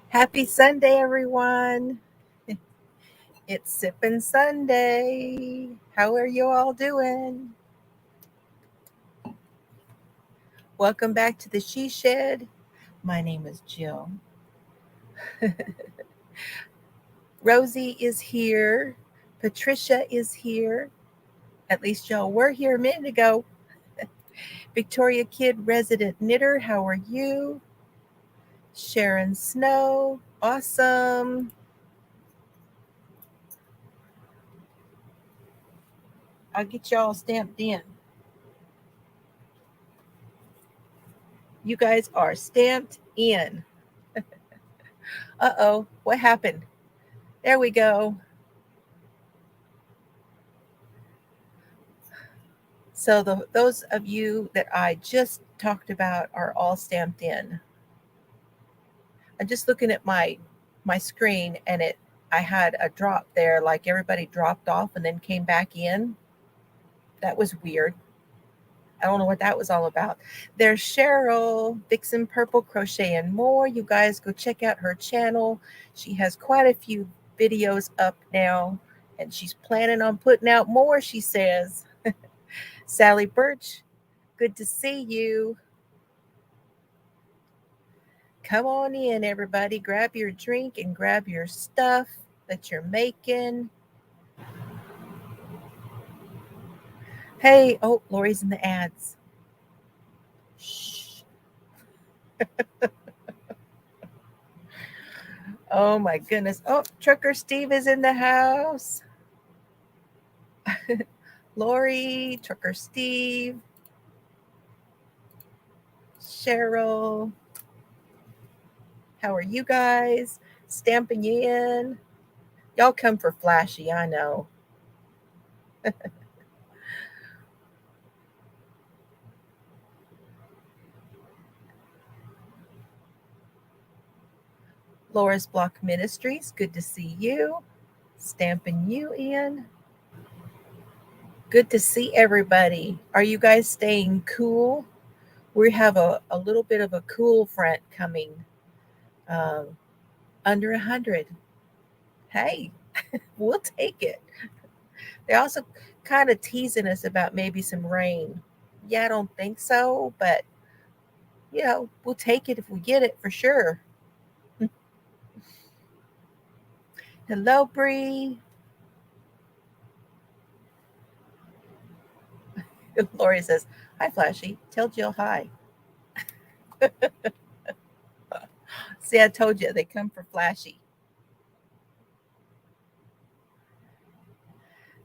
Happy Sunday, everyone. It's Sippin Sunday. How are you all doing? Welcome back to the She Shed. My name is Jill. Rosie is here. Patricia is here. At least y'all were here a minute ago. Victoria Kid, resident knitter. How are you? Sharon Snow. Awesome. I'll get y'all stamped in. You guys are stamped in. Uh-oh, what happened? There we go. So those of you that I just talked about are all stamped in. I'm just looking at my screen and I had a drop there, like everybody dropped off and then came back in. That was weird. I don't know what that was all about. There's Cheryl, Vixen Purple Crochet and More. You guys go check out her channel. She has quite a few videos up now, and she's planning on putting out more, she says. Sally Birch, good to see you. Come on in, everybody. Grab your drink and grab your stuff that you're making. Hey, oh, Lori's in the ads. Shh. Oh my goodness. Oh, Trucker Steve is in the house. Lori, Trucker Steve, Cheryl. How are you guys? Stamping you in. Y'all come for flashy, I know. Laura's Block Ministries, good to see you. Stamping you in. Good to see everybody. Are you guys staying cool? We have a little bit of a cool front coming, um, under 100. Hey, we'll take it. They're also kind of teasing us about maybe some rain. Yeah, I don't think so, but we'll take it if we get it for sure. Hello, Bree. Lori says, "Hi, Flashy. Tell Jill hi." See, I told you they come for Flashy.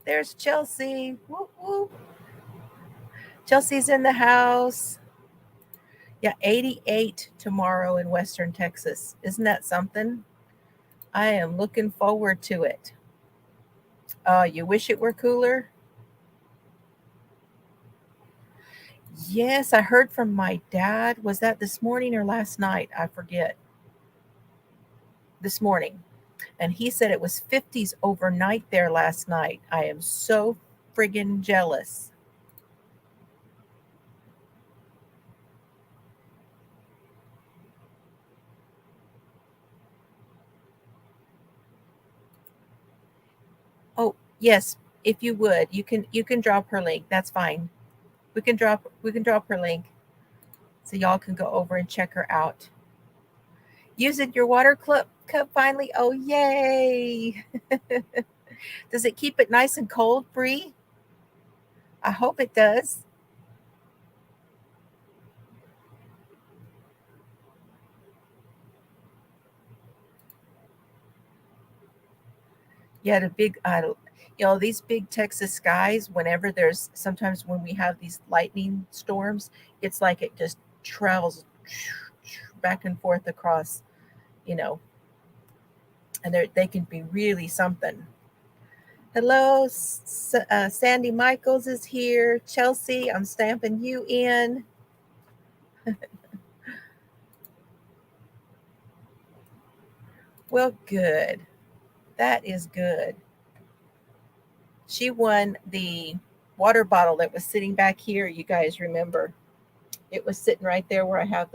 There's Chelsea. Whoop, whoop. Chelsea's in the house. Yeah, 88 tomorrow in Western Texas. Isn't that something? I am looking forward to it. You wish it were cooler? Yes, I heard from my dad. Was that this morning or last night? I forget. This morning. And he said it was 50s overnight there last night. I am so friggin' jealous. Oh, yes, if you would, you can drop her link. That's fine. We can drop her link so y'all can go over and check her out. Using your water cup finally. Oh, yay. Does it keep it nice and cold, Bree? I hope it does. Yeah, these big Texas skies, whenever there's sometimes when we have these lightning storms, it's like it just travels back and forth across, you know, and they can be really something. Hello, Sandy Michaels is here. Chelsea, I'm stamping you in. Well, good. That is good. She won the water bottle that was sitting back here. You guys remember? It was sitting right there where I have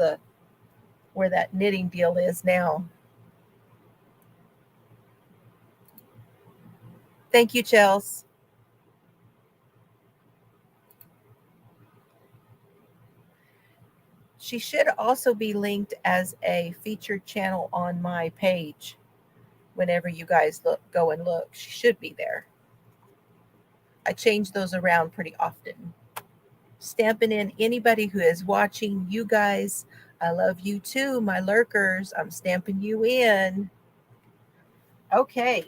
where that knitting deal is now. Thank you, Chels. She should also be linked as a featured channel on my page. Whenever you guys go and look, she should be there. I change those around pretty often. Stamping in anybody who is watching. You guys, I love you too, my lurkers. I'm stamping you in. Okay.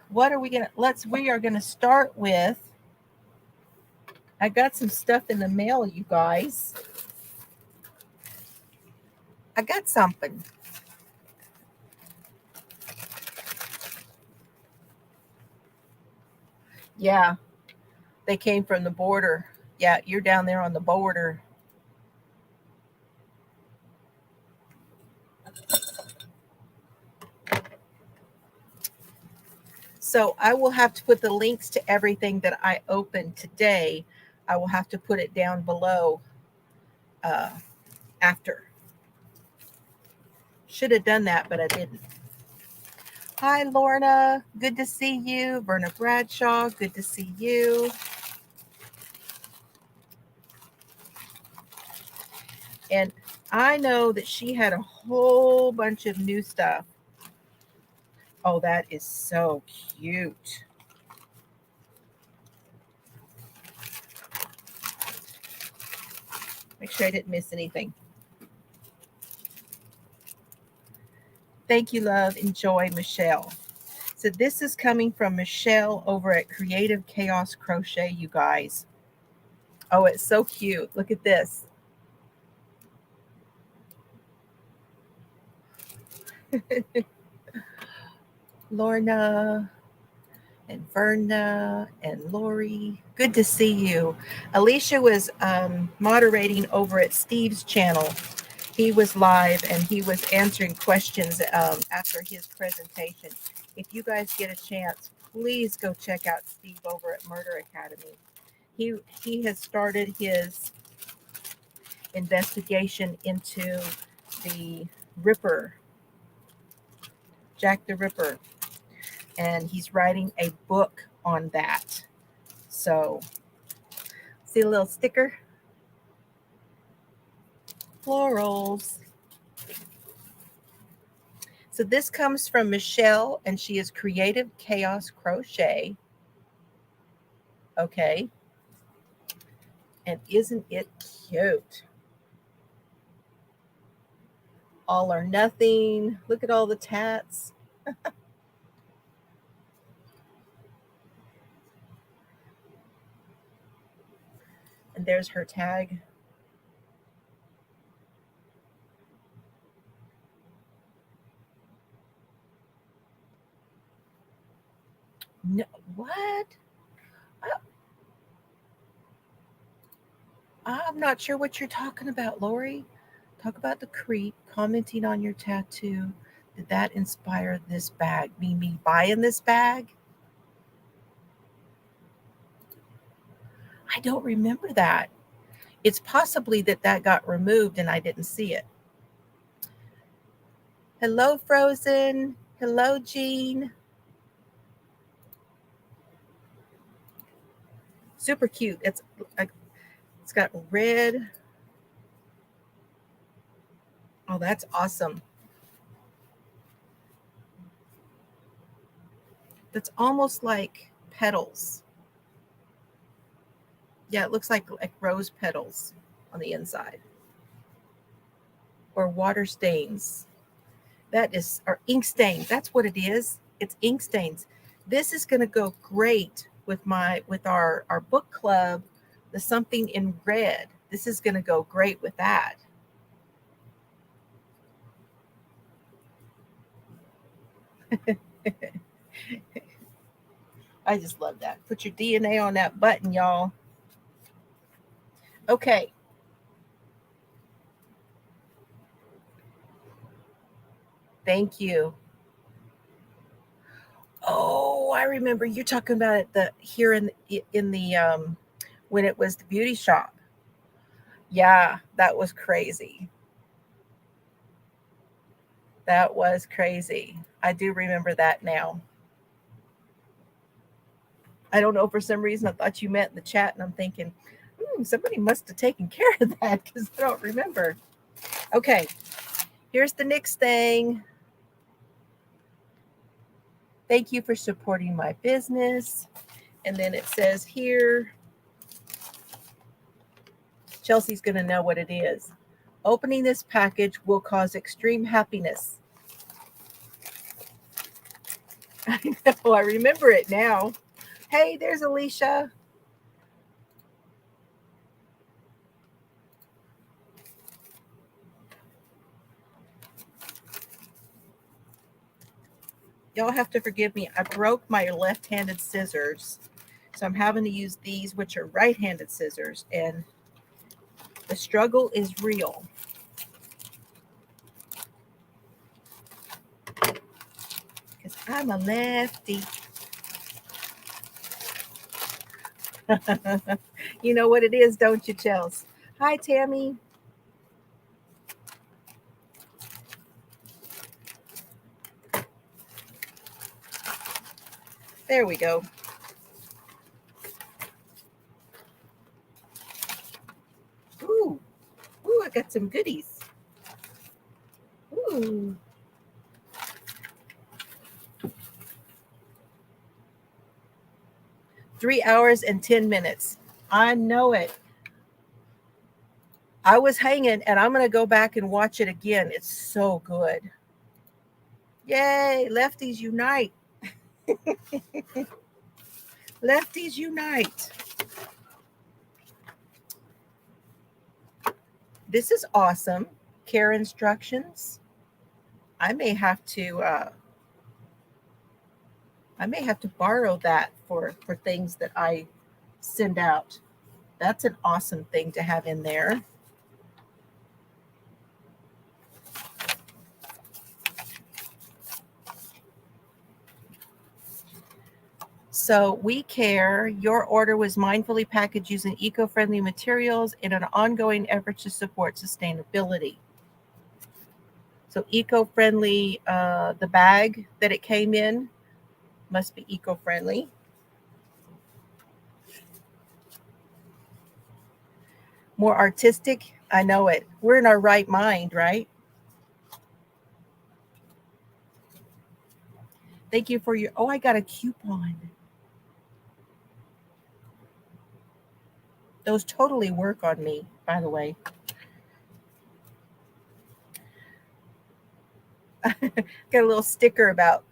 What are we gonna we are gonna start with. I got some stuff in the mail, you guys. I got something. Yeah, they came from the border. Yeah, you're down there on the border. So I will have to put the links to everything that I opened today. I will have to put it down below uh, after. Should have done that, but I didn't. Hi, Lorna. Good to see you. Verna Bradshaw. Good to see you. And I know that she had a whole bunch of new stuff. Oh, that is so cute. Make sure I didn't miss anything. Thank you, love. Enjoy, Michelle. So this is coming from Michelle over at Creative Chaos Crochet, you guys. Oh, it's so cute. Look at this. Lorna and Verna and Lori. Good to see you. Alicia was moderating over at Steve's channel. He was live and he was answering questions after his presentation. If you guys get a chance, please go check out Steve over at Murder Academy. He has started his investigation into the Ripper, Jack the Ripper, and he's writing a book on that. So, see a little sticker? Florals. So this comes from Michelle, and she is Creative Chaos Crochet. Okay. And isn't it cute? All or nothing. Look at all the tats. And there's her tag. No, what? I'm not sure what you're talking about, Lori. Talk about the creep, commenting on your tattoo. Did that inspire this bag? Me buying this bag? I don't remember that. It's possibly that got removed and I didn't see it. Hello, Frozen. Hello, Jean. Super cute. It's got red. Oh, that's awesome. That's almost like petals. Yeah, it looks like rose petals on the inside. Or water stains. That is, or ink stains. That's what it is. It's ink stains. This is going to go great with our book club, the something in red. This is going to go great with that. I just love that. Put your DNA on that button, y'all. Okay. Thank you. Oh, I remember you talking about it here in the when it was the beauty shop. Yeah, that was crazy. That was crazy. I do remember that now. I don't know, for some reason I thought you meant in the chat, and I'm thinking, somebody must have taken care of that because I don't remember. Okay, here's the next thing. Thank you for supporting my business. And then it says here, Chelsea's going to know what it is. Opening this package will cause extreme happiness. I know, I remember it now. Hey, there's Alicia. Y'all have to forgive me. I broke my left-handed scissors. So I'm having to use these, which are right-handed scissors. And the struggle is real. Because I'm a lefty. You know what it is, don't you, Chels? Hi, Tammy. There we go. Ooh, I got some goodies. Ooh. $3 and 10 minutes. I know it. I was hanging, and I'm going to go back and watch it again. It's so good. Yay, lefties unite. Lefties unite. This is awesome. Care instructions. I may have to borrow that for things that I send out. That's an awesome thing to have in there. So we care. Your order was mindfully packaged using eco-friendly materials in an ongoing effort to support sustainability. So eco-friendly, the bag that it came in must be eco-friendly. More artistic. I know it. We're in our right mind, right? Thank you for your, I got a coupon. Those totally work on me, by the way. Got a little sticker about,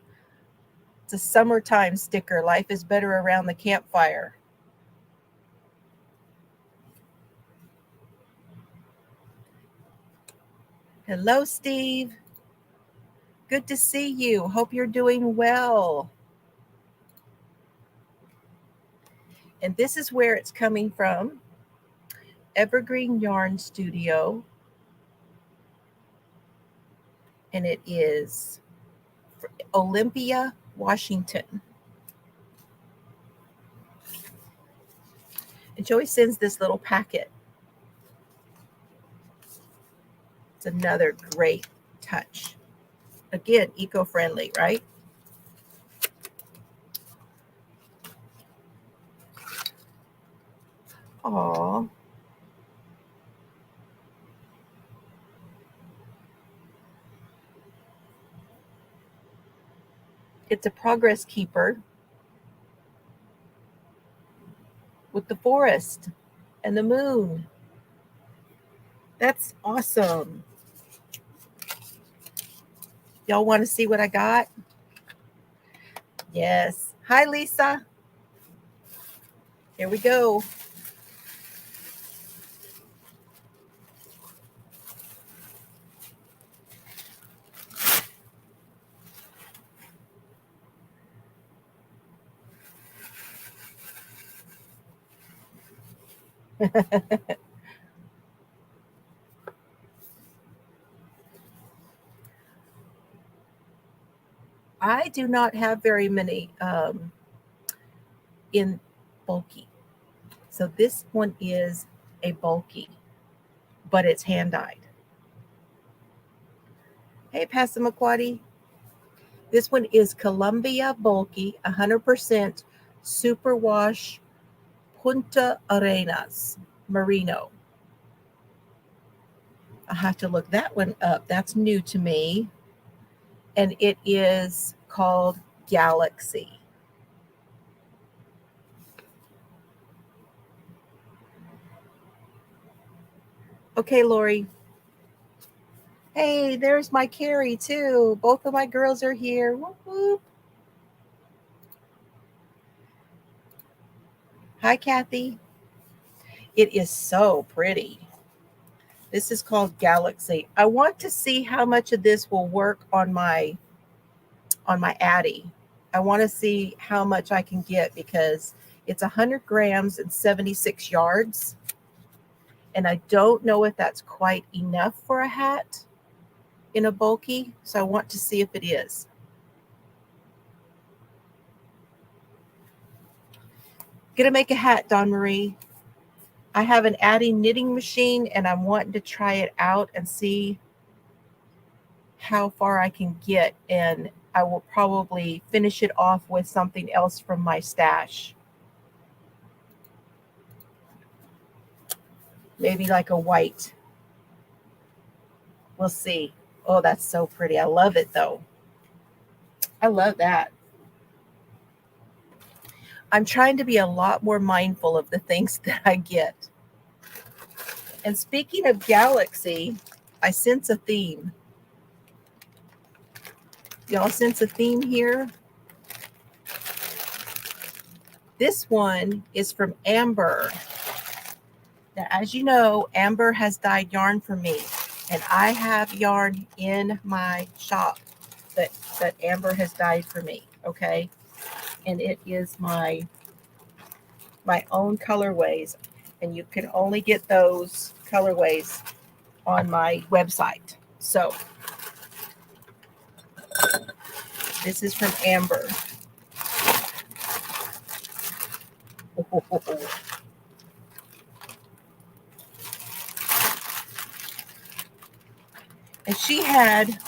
it's a summertime sticker. Life is better around the campfire. Hello, Steve. Good to see you. Hope you're doing well. And this is where it's coming from. Evergreen Yarn Studio. And it is Olympia, Washington. And Joey sends this little packet. It's another great touch. Again, eco-friendly, right? Aw. It's a progress keeper with the forest and the moon. That's awesome. Y'all want to see what I got? Yes. Hi, Lisa. Here we go. I do not have very many in bulky. So this one is a bulky, but it's hand dyed. Hey, Passamaquoddy. This one is Columbia Bulky 100% Superwash Punta Arenas Merino. I have to look that one up. That's new to me. And it is called Galaxy. Okay, Lori. Hey, there's my Carrie too. Both of my girls are here. Whoop, whoop. Hi, Kathy. It is so pretty. This is called Galaxy. I want to see how much of this will work on my Addy. I want to see how much I can get because it's 100 grams and 76 yards. And I don't know if that's quite enough for a hat in a bulky. So I want to see if it is. Gonna make a hat, Dawn Marie. I have an Addy knitting machine and I'm wanting to try it out and see how far I can get. And I will probably finish it off with something else from my stash. Maybe like a white. We'll see. Oh, that's so pretty. I love it though. I love that. I'm trying to be a lot more mindful of the things that I get. And speaking of Galaxy, I sense a theme. Y'all sense a theme here? This one is from Amber. Now, as you know, Amber has dyed yarn for me, and I have yarn in my shop that Amber has dyed for me, okay? And it is my own colorways, and you can only get those colorways on my website. So this is from Amber. And she had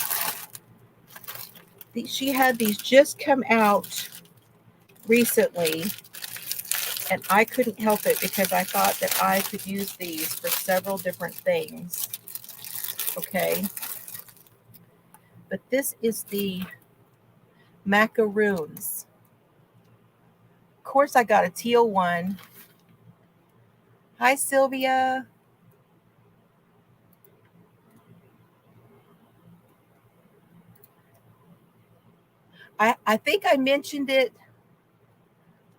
these just come out recently, and I couldn't help it because I thought that I could use these for several different things. Okay. But this is the macaroons. Of course, I got a teal one. Hi, Sylvia. I think I mentioned it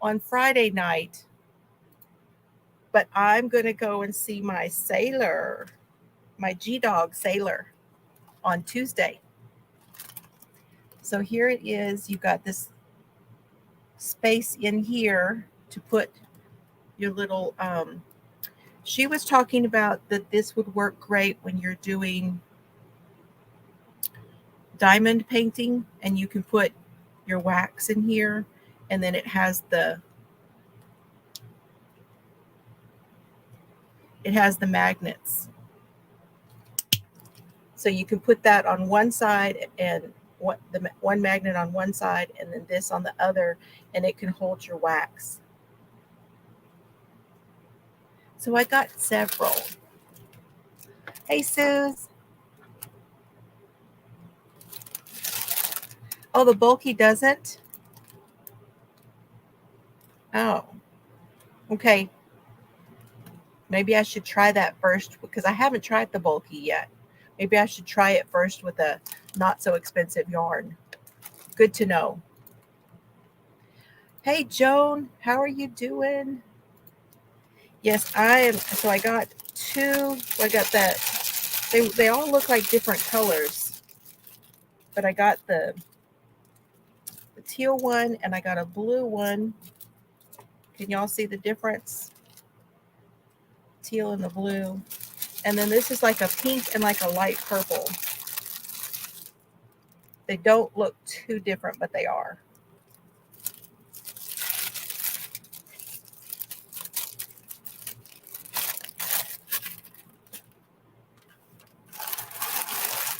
on Friday night, but I'm going to go and see my sailor, my G-Dog sailor on Tuesday. So here it is. You've got this space in here to put your little, she was talking about that this would work great when you're doing diamond painting and you can put your wax in here, and then it has the magnets. So you can put that on one side and one magnet on one side and then this on the other, and it can hold your wax. So I got several. Hey, Suze. Oh, the bulky doesn't? Oh, okay. Maybe I should try that first because I haven't tried the bulky yet. Maybe I should try it first with a not so expensive yarn. Good to know. Hey, Joan, how are you doing? Yes, I am. So I got two. I got that. They all look like different colors, but I got the teal one and I got a blue one. Can y'all see the difference? Teal and the blue. And then this is like a pink and like a light purple. They don't look too different, but they are.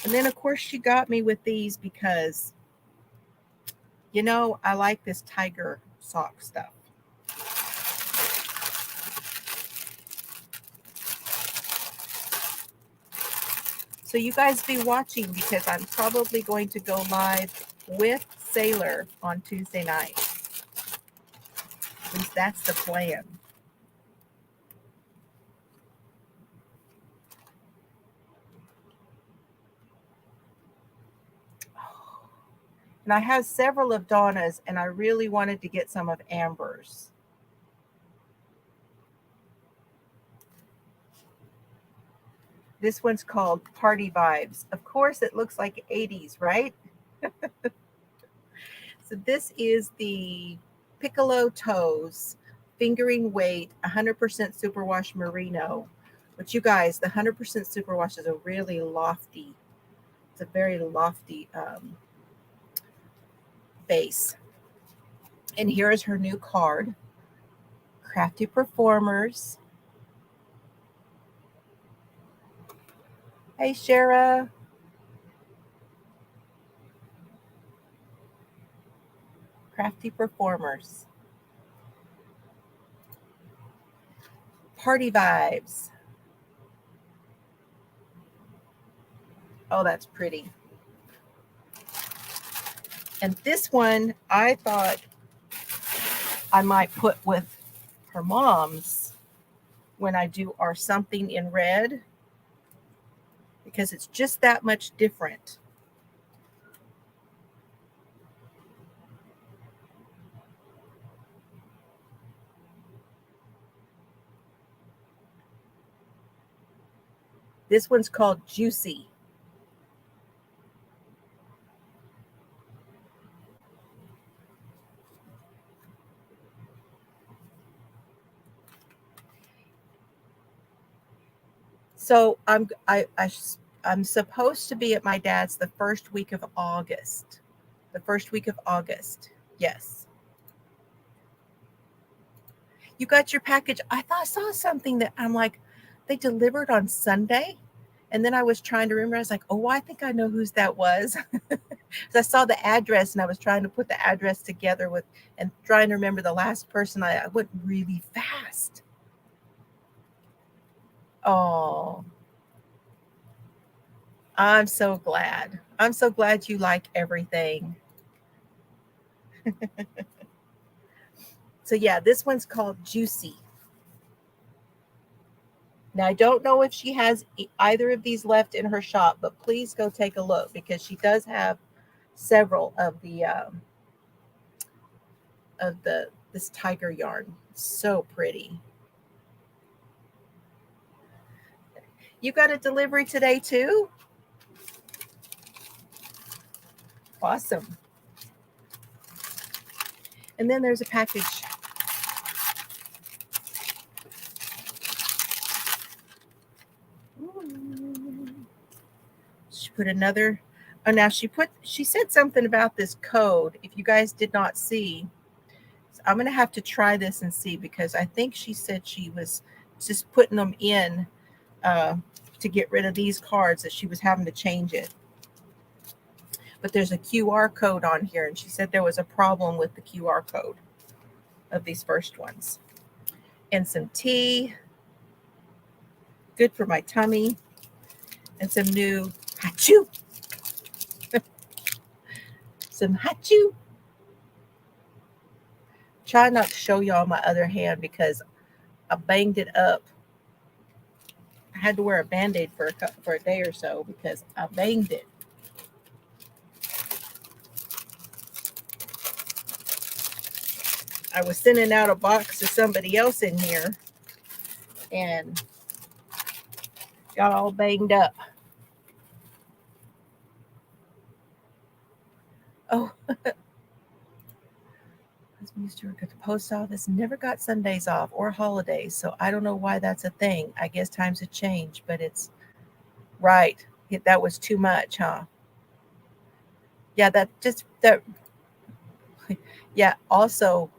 And then, of course, she got me with these because, I like this tiger sock stuff. So you guys be watching because I'm probably going to go live with Sailor on Tuesday night. At least that's the plan. And I have several of Donna's, and I really wanted to get some of Amber's. This one's called Party Vibes. Of course, it looks like 80s, right? So this is the Piccolo Toes Fingering Weight 100% Superwash Merino. But you guys, the 100% Superwash is a really lofty, it's a very lofty base. And here is her new card, Crafty Performers. Hey, Shara. Crafty Performers. Party Vibes. Oh, that's pretty. And this one, I thought I might put with her mom's when I do our something in red, because it's just that much different. This one's called Juicy. So I'm supposed to be at my dad's the first week of August. The first week of August. Yes. You got your package. I saw something that I'm like, they delivered on Sunday. And then I was trying to remember. I was like, oh, I think I know whose that was. So I saw the address and I was trying to put the address together with and trying to remember the last person. I went really fast. Oh, I'm so glad. I'm so glad you like everything. So yeah, this one's called Juicy. Now, I don't know if she has either of these left in her shop, but please go take a look because she does have several of this tiger yarn. So pretty. You got a delivery today too? Awesome. And then there's a package. She put another. Oh, now she said something about this code. If you guys did not see, so I'm going to have to try this and see because I think she said she was just putting them in to get rid of these cards, that she was having to change it. But there's a QR code on here, and she said there was a problem with the QR code of these first ones. And some tea, good for my tummy, and some new hachoo. Some hachoo. Try not to show y'all my other hand because I banged it up. I had to wear a Band-Aid for a day or so because I banged it. I was sending out a box to somebody else in here and got all banged up. Oh, we used to work at the post office, never got Sundays off or holidays, so I don't know why that's a thing. I guess times have changed, but it's right. That was too much, huh? Yeah, yeah, also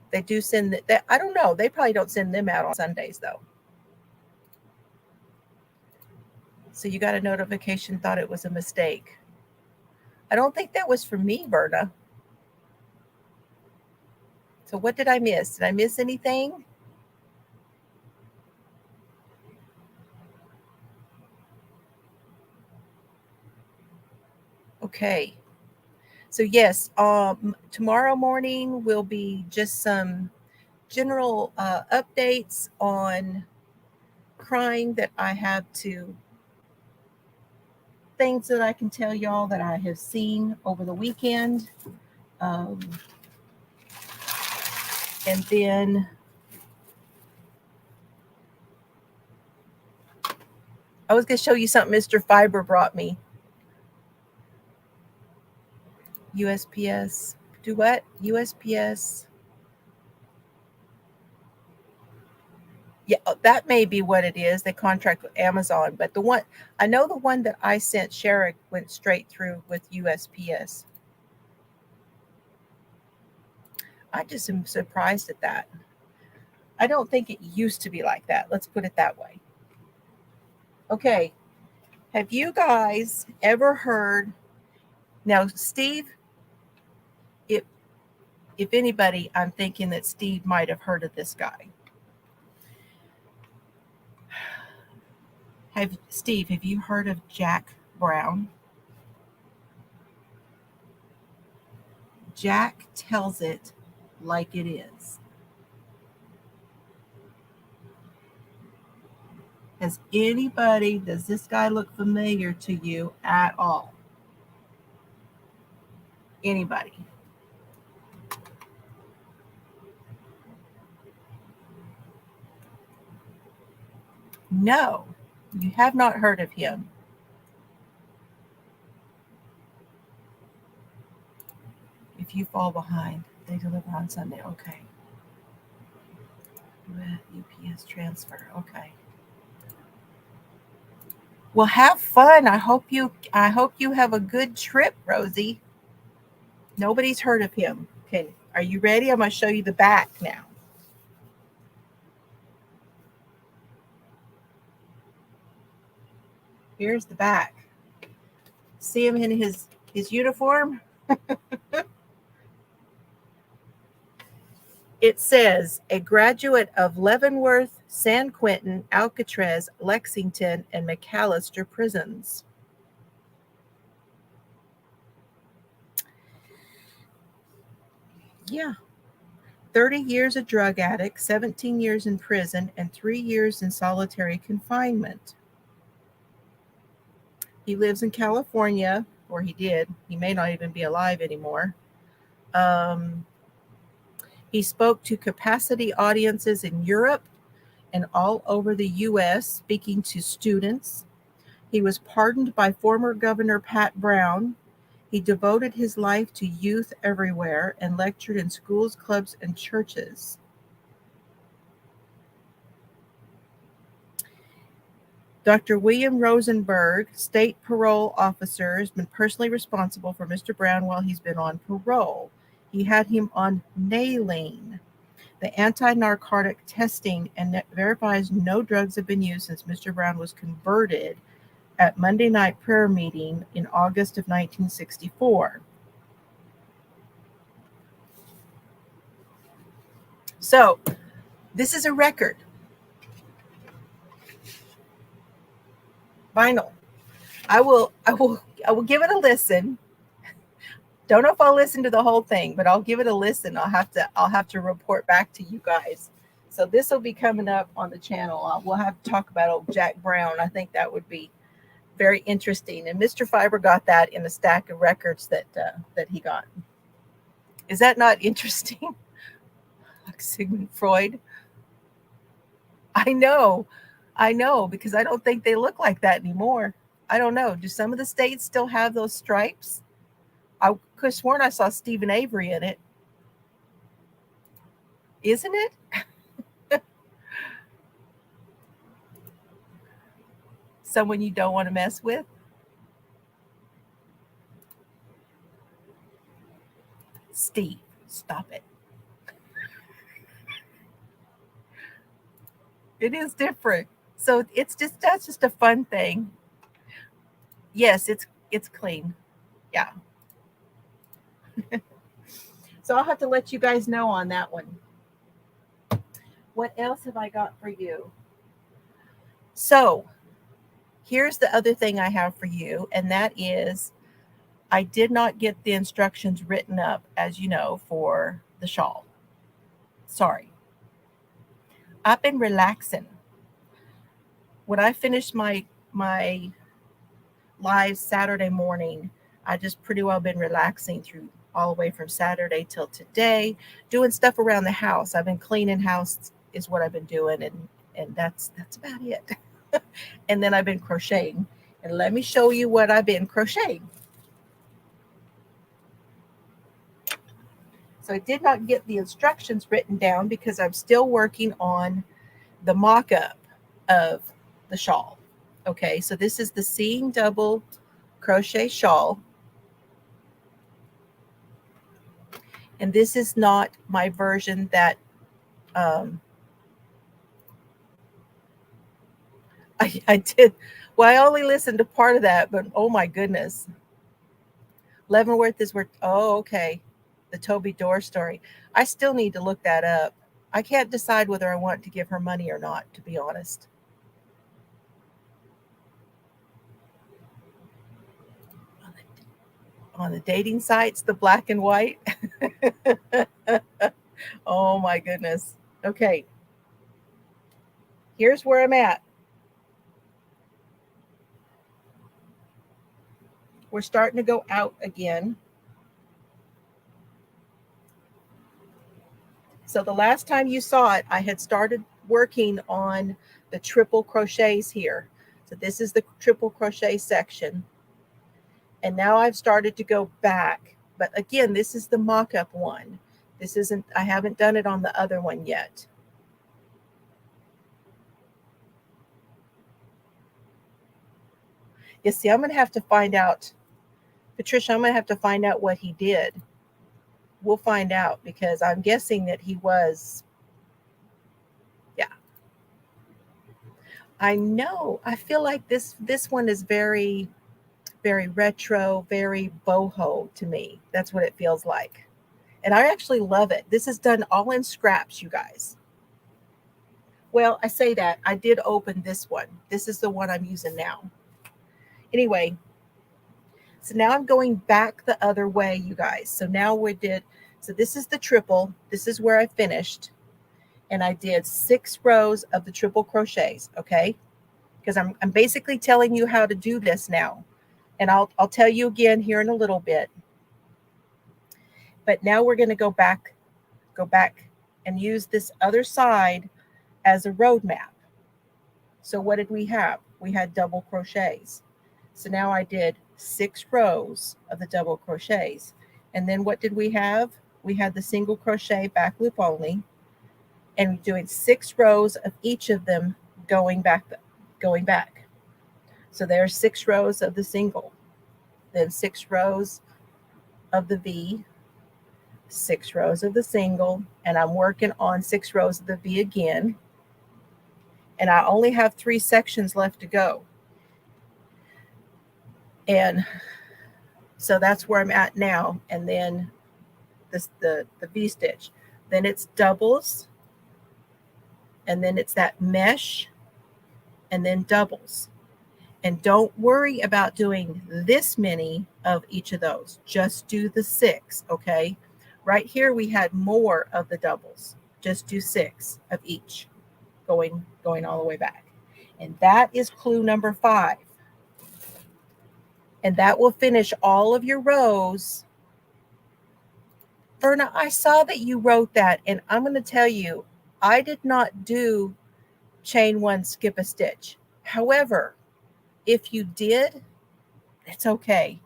they do send that. I don't know. They probably don't send them out on Sundays though. So you got a notification, thought it was a mistake. I don't think that was from me, Berta. So what did I miss? Did I miss anything? Okay. So yes, tomorrow morning will be just some general updates on crime that I have to things that I can tell y'all that I have seen over the weekend. Um, and then I was going to show you something Mr. Fiber brought me. USPS. Do what? USPS. Yeah, that may be what it is. They contract with Amazon, but the one I know the one that I sent Sherrick went straight through with USPS. I just am surprised at that. I don't think it used to be like that. Let's put it that way. Okay. Have you guys ever heard? Now, Steve, if if anybody, I'm thinking that Steve might have heard of this guy. Steve, have you heard of Jack Brown? Jack tells it like it is. Does this guy look familiar to you at all? Anybody? No, you have not heard of him. If you fall behind, they deliver on Sunday. Okay. UPS transfer. Okay. Well, have fun. I hope you have a good trip, Rosie. Nobody's heard of him. Okay. Are you ready? I'm going to show you the back now. Here's the back. See him in his uniform? It says a graduate of Leavenworth, San Quentin, Alcatraz, Lexington, and McAllister prisons. Yeah. 30 years a drug addict, 17 years in prison, and 3 years in solitary confinement. He lives in California, or he did. He may not even be alive anymore. Um, he spoke to capacity audiences in Europe and all over the U.S., speaking to students. He was pardoned by former Governor Pat Brown. He devoted his life to youth everywhere and lectured in schools, clubs, and churches. Dr. William Rosenberg, state parole officer, has been personally responsible for Mr. Brown while he's been on parole. He had him on Nalane, the anti-narcotic testing, and verifies no drugs have been used since Mr. Brown was converted at Monday night prayer meeting in August of 1964. So, this is a record. Vinyl. I will give it a listen. Don't know if I'll listen to the whole thing, but I'll give it a listen. I'll have to report back to you guys. So this will be coming up on the channel. We'll have to talk about old Jack Brown. I think that would be very interesting. And Mr. Fiber got that in a stack of records that he got. Is that not interesting? Like Sigmund Freud. I know, because I don't think they look like that anymore. I don't know. Do some of the states still have those stripes? I could have sworn I saw Stephen Avery in it. Isn't it? Someone you don't want to mess with? Steve, stop it. It is different. So that's just a fun thing. Yes, it's clean. Yeah. So I'll have to let you guys know on that one. What else have I got for you? So here's the other thing I have for you, and that is I did not get the instructions written up, as you know, for the shawl. Sorry. I've been relaxing. When I finished my live Saturday morning, I just pretty well been relaxing through all the way from Saturday till today, doing stuff around the house. I've been cleaning house is what I've been doing, and that's about it. And then I've been crocheting. And let me show you what I've been crocheting. So I did not get the instructions written down because I'm still working on the mock-up of the shawl. Okay, so this is the seam double crochet shawl. And this is not my version that I did. Well, I only listened to part of that, but oh my goodness. Leavenworth is where, oh, okay. The Toby Door story. I still need to look that up. I can't decide whether I want to give her money or not, to be honest. On the dating sites, the black and white. Oh my goodness. Okay. Here's where I'm at. We're starting to go out again. So the last time you saw it, I had started working on the triple crochets here. So this is the triple crochet section. And now I've started to go back. But again, this is the mock-up one. This isn't, I haven't done it on the other one yet. You see, I'm going to have to find out, Patricia, I'm going to have to find out what he did. We'll find out because I'm guessing that he was, yeah. I know. I feel like this one is very, very retro, very boho to me. That's what it feels like. And I actually love it. This is done all in scraps, you guys. Well, I say that. I did open this one. This is the one I'm using now. Anyway, so now I'm going back the other way, you guys. So now so this is the triple. This is where I finished. And I did 6 rows of the triple crochets, okay? Because I'm basically telling you how to do this now. And I'll tell you again here in a little bit. But now we're going to go back and use this other side as a roadmap. So what did we have? We had double crochets. So now I did 6 rows of the double crochets. And then what did we have? We had the single crochet back loop only, and doing 6 rows of each of them going back. So there's 6 rows of the single, then 6 rows of the V, 6 rows of the single, and I'm working on 6 rows of the V again. And I only have 3 sections left to go. And so that's where I'm at now. And then the V stitch, then it's doubles, and then it's that mesh, and then doubles. And don't worry about doing this many of each of those. Just do the 6, okay? Right here we had more of the doubles. Just do 6 of each, going all the way back. And that is clue number 5. And that will finish all of your rows. Verna, I saw that you wrote that, and I'm going to tell you, I did not do chain 1, skip a stitch. However, if you did, it's okay.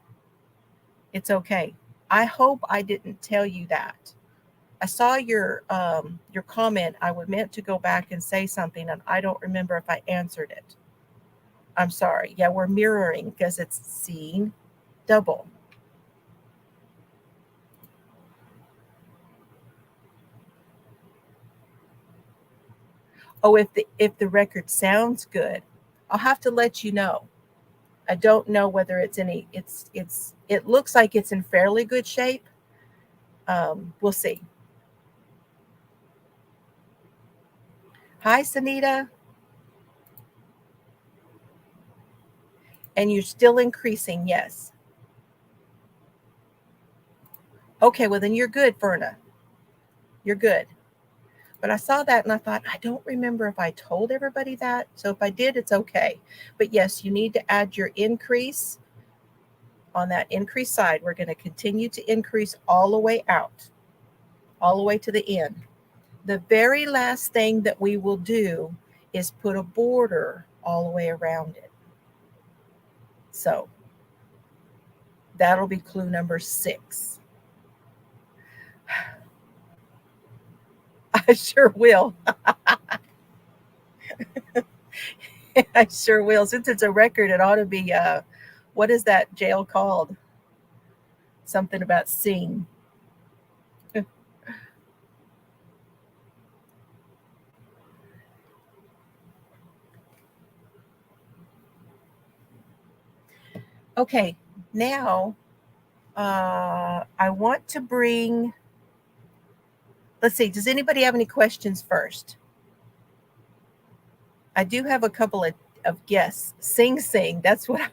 It's okay. I hope I didn't tell you that. I saw your comment. I was meant to go back and say something, and I don't remember if I answered it. I'm sorry. Yeah, we're mirroring because it's seeing double. Oh, if the record sounds good, I'll have to let you know. I don't know whether it looks like it's in fairly good shape. We'll see. Hi, Sanita. And you're still increasing, yes. Okay, well then you're good, Verna. You're good. But I saw that and I thought, I don't remember if I told everybody that. So if I did, it's okay. But yes, you need to add your increase on that increase side. We're going to continue to increase all the way out, all the way to the end. The very last thing that we will do is put a border all the way around it. So that'll be clue number 6. I sure will. I sure will. Since it's a record, it ought to be, what is that jail called? Something about sing. Okay, now I want to bring, let's see, does anybody have any questions first? I do have a couple of guests. Sing Sing, that's what,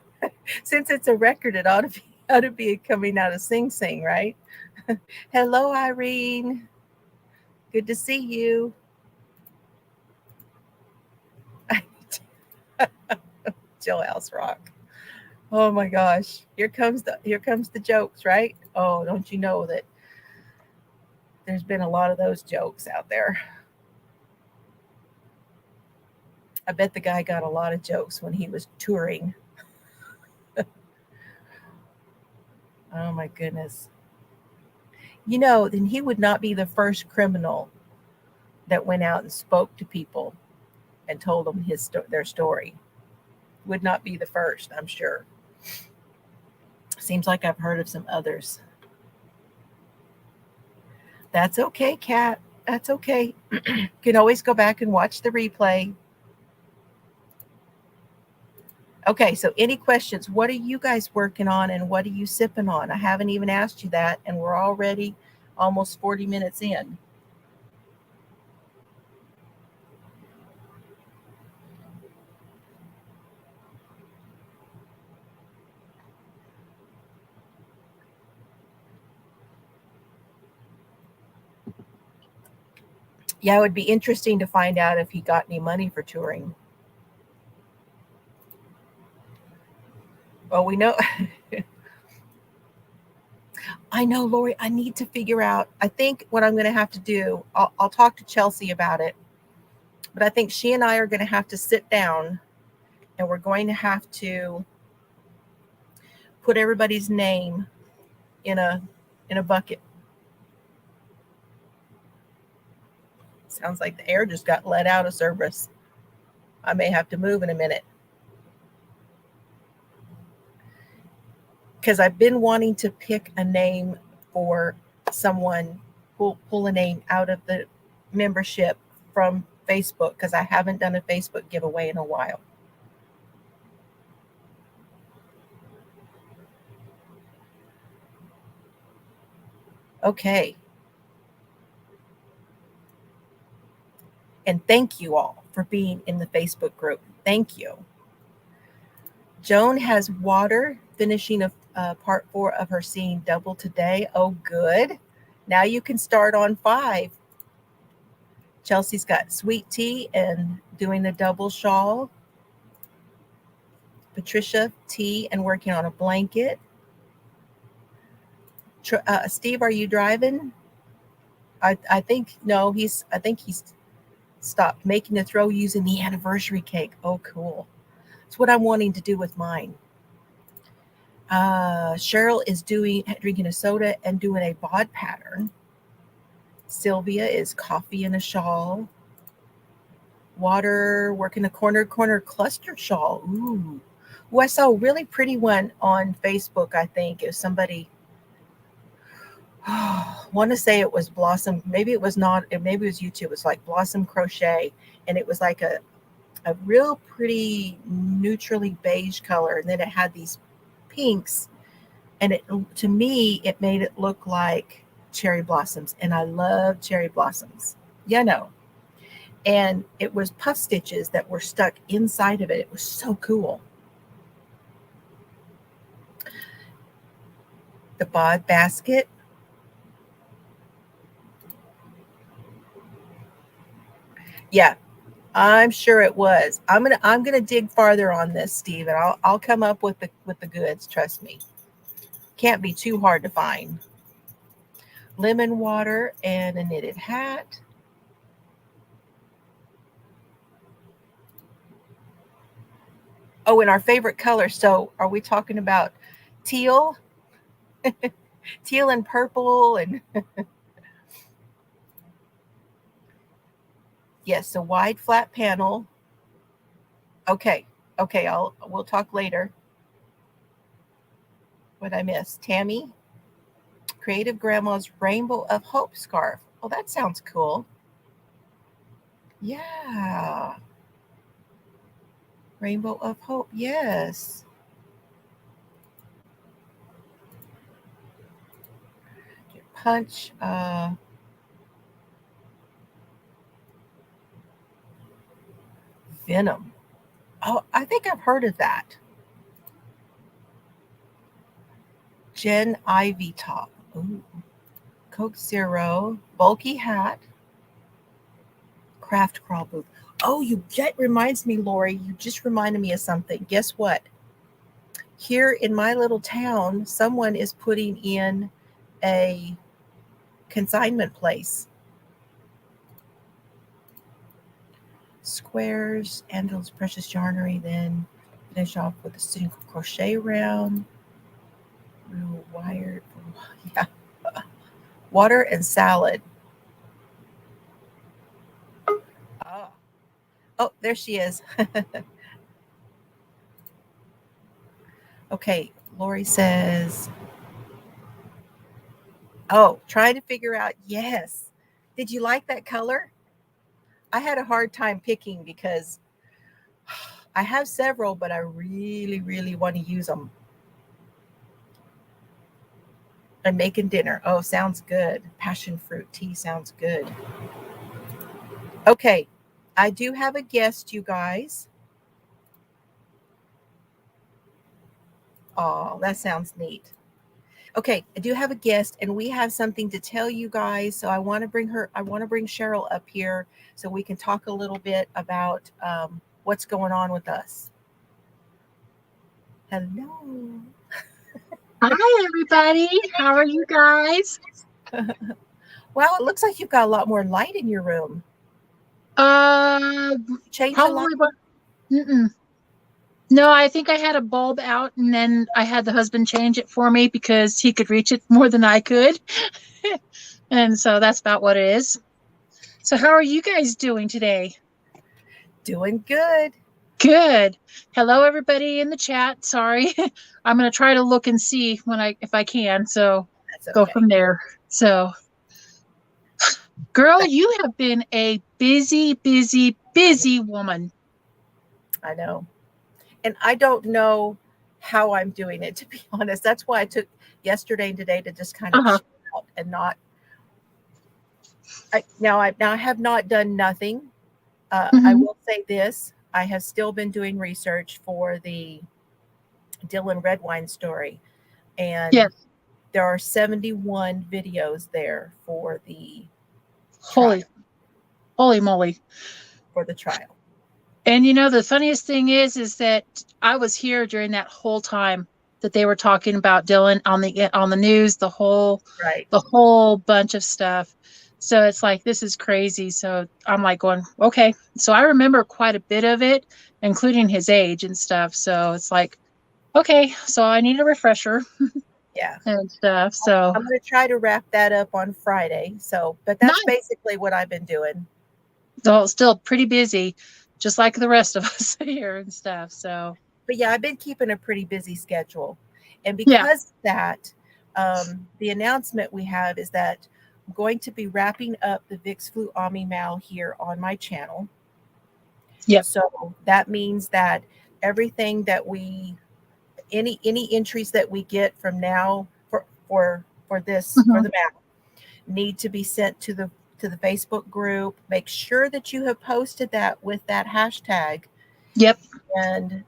since it's a record, it ought to be coming out of Sing Sing, right? Hello, Irene. Good to see you. Jailhouse Rock. Oh my gosh. Here comes the jokes, right? Oh, don't you know that there's been a lot of those jokes out there. I bet the guy got a lot of jokes when he was touring. Oh my goodness. You know, then he would not be the first criminal that went out and spoke to people and told them their story. Would not be the first, I'm sure. Seems like I've heard of some others. That's okay, Kat. That's okay. You can always go back and watch the replay. Okay, so any questions? What are you guys working on and what are you sipping on? I haven't even asked you that, and we're already almost 40 minutes in. Yeah, it would be interesting to find out if he got any money for touring. Well, we know. I know, Lori, I need to figure out. I think what I'm going to have to do, I'll talk to Chelsea about it, but I think she and I are going to have to sit down and we're going to have to put everybody's name in a bucket. Sounds like the air just got let out of service. I may have to move in a minute. Because I've been wanting to pick a name for someone, pull a name out of the membership from Facebook, because I haven't done a Facebook giveaway in a while. Okay. And thank you all for being in the Facebook group. Thank you. Joan has water, finishing part 4 of her scene double today. Oh, good. Now you can start on 5. Chelsea's got sweet tea and doing the double shawl. Patricia, tea and working on a blanket. Steve, are you driving? I think no. I think he's stopped making the throw using the anniversary cake. Oh, cool. It's what I'm wanting to do with mine. Cheryl is drinking a soda and doing a bod pattern. Sylvia is coffee in a shawl. Water working a corner cluster shawl. Ooh. I saw a really pretty one on Facebook. I think it was somebody. Want to say it was Blossom. Maybe it was not. Maybe it was YouTube. It was like Blossom Crochet, and it was like a a real pretty neutrally beige color, and then it had these pinks, and it, to me, it made it look like cherry blossoms, and I love cherry blossoms. Yeah, no. And it was puff stitches that were stuck inside of it. It was so cool. The bod basket. Yeah, I'm sure it was. I'm gonna dig farther on this, Steve, and I'll come up with the goods. Trust me. Can't be too hard to find. Lemon water and a knitted hat. Oh, and our favorite color. So, are we talking about teal, teal and purple, and yes, a wide flat panel. Okay, okay, we'll talk later. What I missed? Tammy, Creative Grandma's Rainbow of Hope scarf. Oh, that sounds cool. Yeah, Rainbow of Hope. Yes. Punch. Venom. Oh, I think I've heard of that. Jen Ivy top. Ooh. Coke Zero. Bulky hat. Craft crawl booth. Oh, that reminds me, Lori. You just reminded me of something. Guess what? Here in my little town, someone is putting in a consignment place. Squares, Angel's Precious Yarnery, then finish off with a single crochet round. Real wired. Yeah. Water and salad. Oh, oh, there she is. Okay, Lori says, oh, trying to figure out, yes. Did you like that color? I had a hard time picking because I have several, but I really, really want to use them. And making dinner. Oh, sounds good. Passion fruit tea sounds good. Okay, I do have a guest, you guys. Oh, that sounds neat. Okay, I do have a guest, and we have something to tell you guys. So I want to bring her. I want to bring Cheryl up here so we can talk a little bit about what's going on with us. Hello. Hi, everybody. How are you guys? Wow, it looks like you've got a lot more light in your room. Uh, Change the light. Probably. Mm-mm. No, I think I had a bulb out, and then I had the husband change it for me because he could reach it more than I could, and so that's about what it is. So, how are you guys doing today? Doing good. Good. Hello, everybody in the chat. Sorry, I'm gonna try to look and see when if I can. So, That's go okay. from there. So, girl, you have been a busy, busy, busy woman. I know. And I don't know how I'm doing it, to be honest. That's why I took yesterday and today to just kind Uh of huh. chill out and not. I have not done nothing. I Mm-hmm. will say this: I have still been doing research for the Dylan Redwine story, and Yes. there are 71 videos there for the Holy, trial. holy moly. For the trial, And the funniest thing is that I was here during that whole time that they were talking about Dylan on the news, right? the whole bunch of stuff. So it's like this is crazy. So I'm like going, okay. So I remember quite a bit of it, including his age and stuff. So it's like, okay, so I need a refresher Yeah. and stuff. So I'm going to try to wrap that up on Friday. So, but that's nice. basically what I've been doing. So still pretty busy, just like the rest of us here and stuff. So But yeah, I've been keeping a pretty busy schedule. And yeah. because of that, the announcement we have is that I'm going to be wrapping up the Vix Flu Ami Mal here on my channel. Yep. So that means that everything that any entries that we get from now for Hmm. the map need to be sent to the Facebook group. Make sure that you have posted that with that hashtag Yep. and Not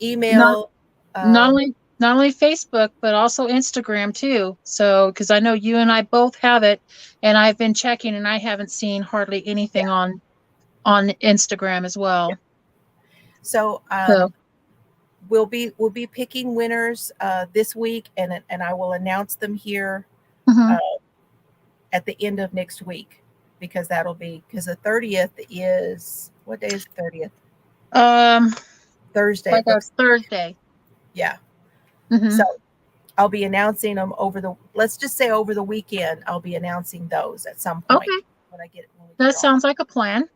email. not Um, only not only Facebook, but also Instagram too. So, because I know you and I both have it, and I've been checking, and I haven't seen hardly anything yeah. on Instagram as well. So So, we'll be picking winners this week, and I will announce them here mhm. uh, at the end of next week, because because the 30th is, what day is the 30th? um, Thursday, like it a looks. Thursday. Yeah. So Hmm. I'll be announcing them let's just say over the weekend. I'll be announcing those at some point Okay, when we get that it all. sounds like a plan.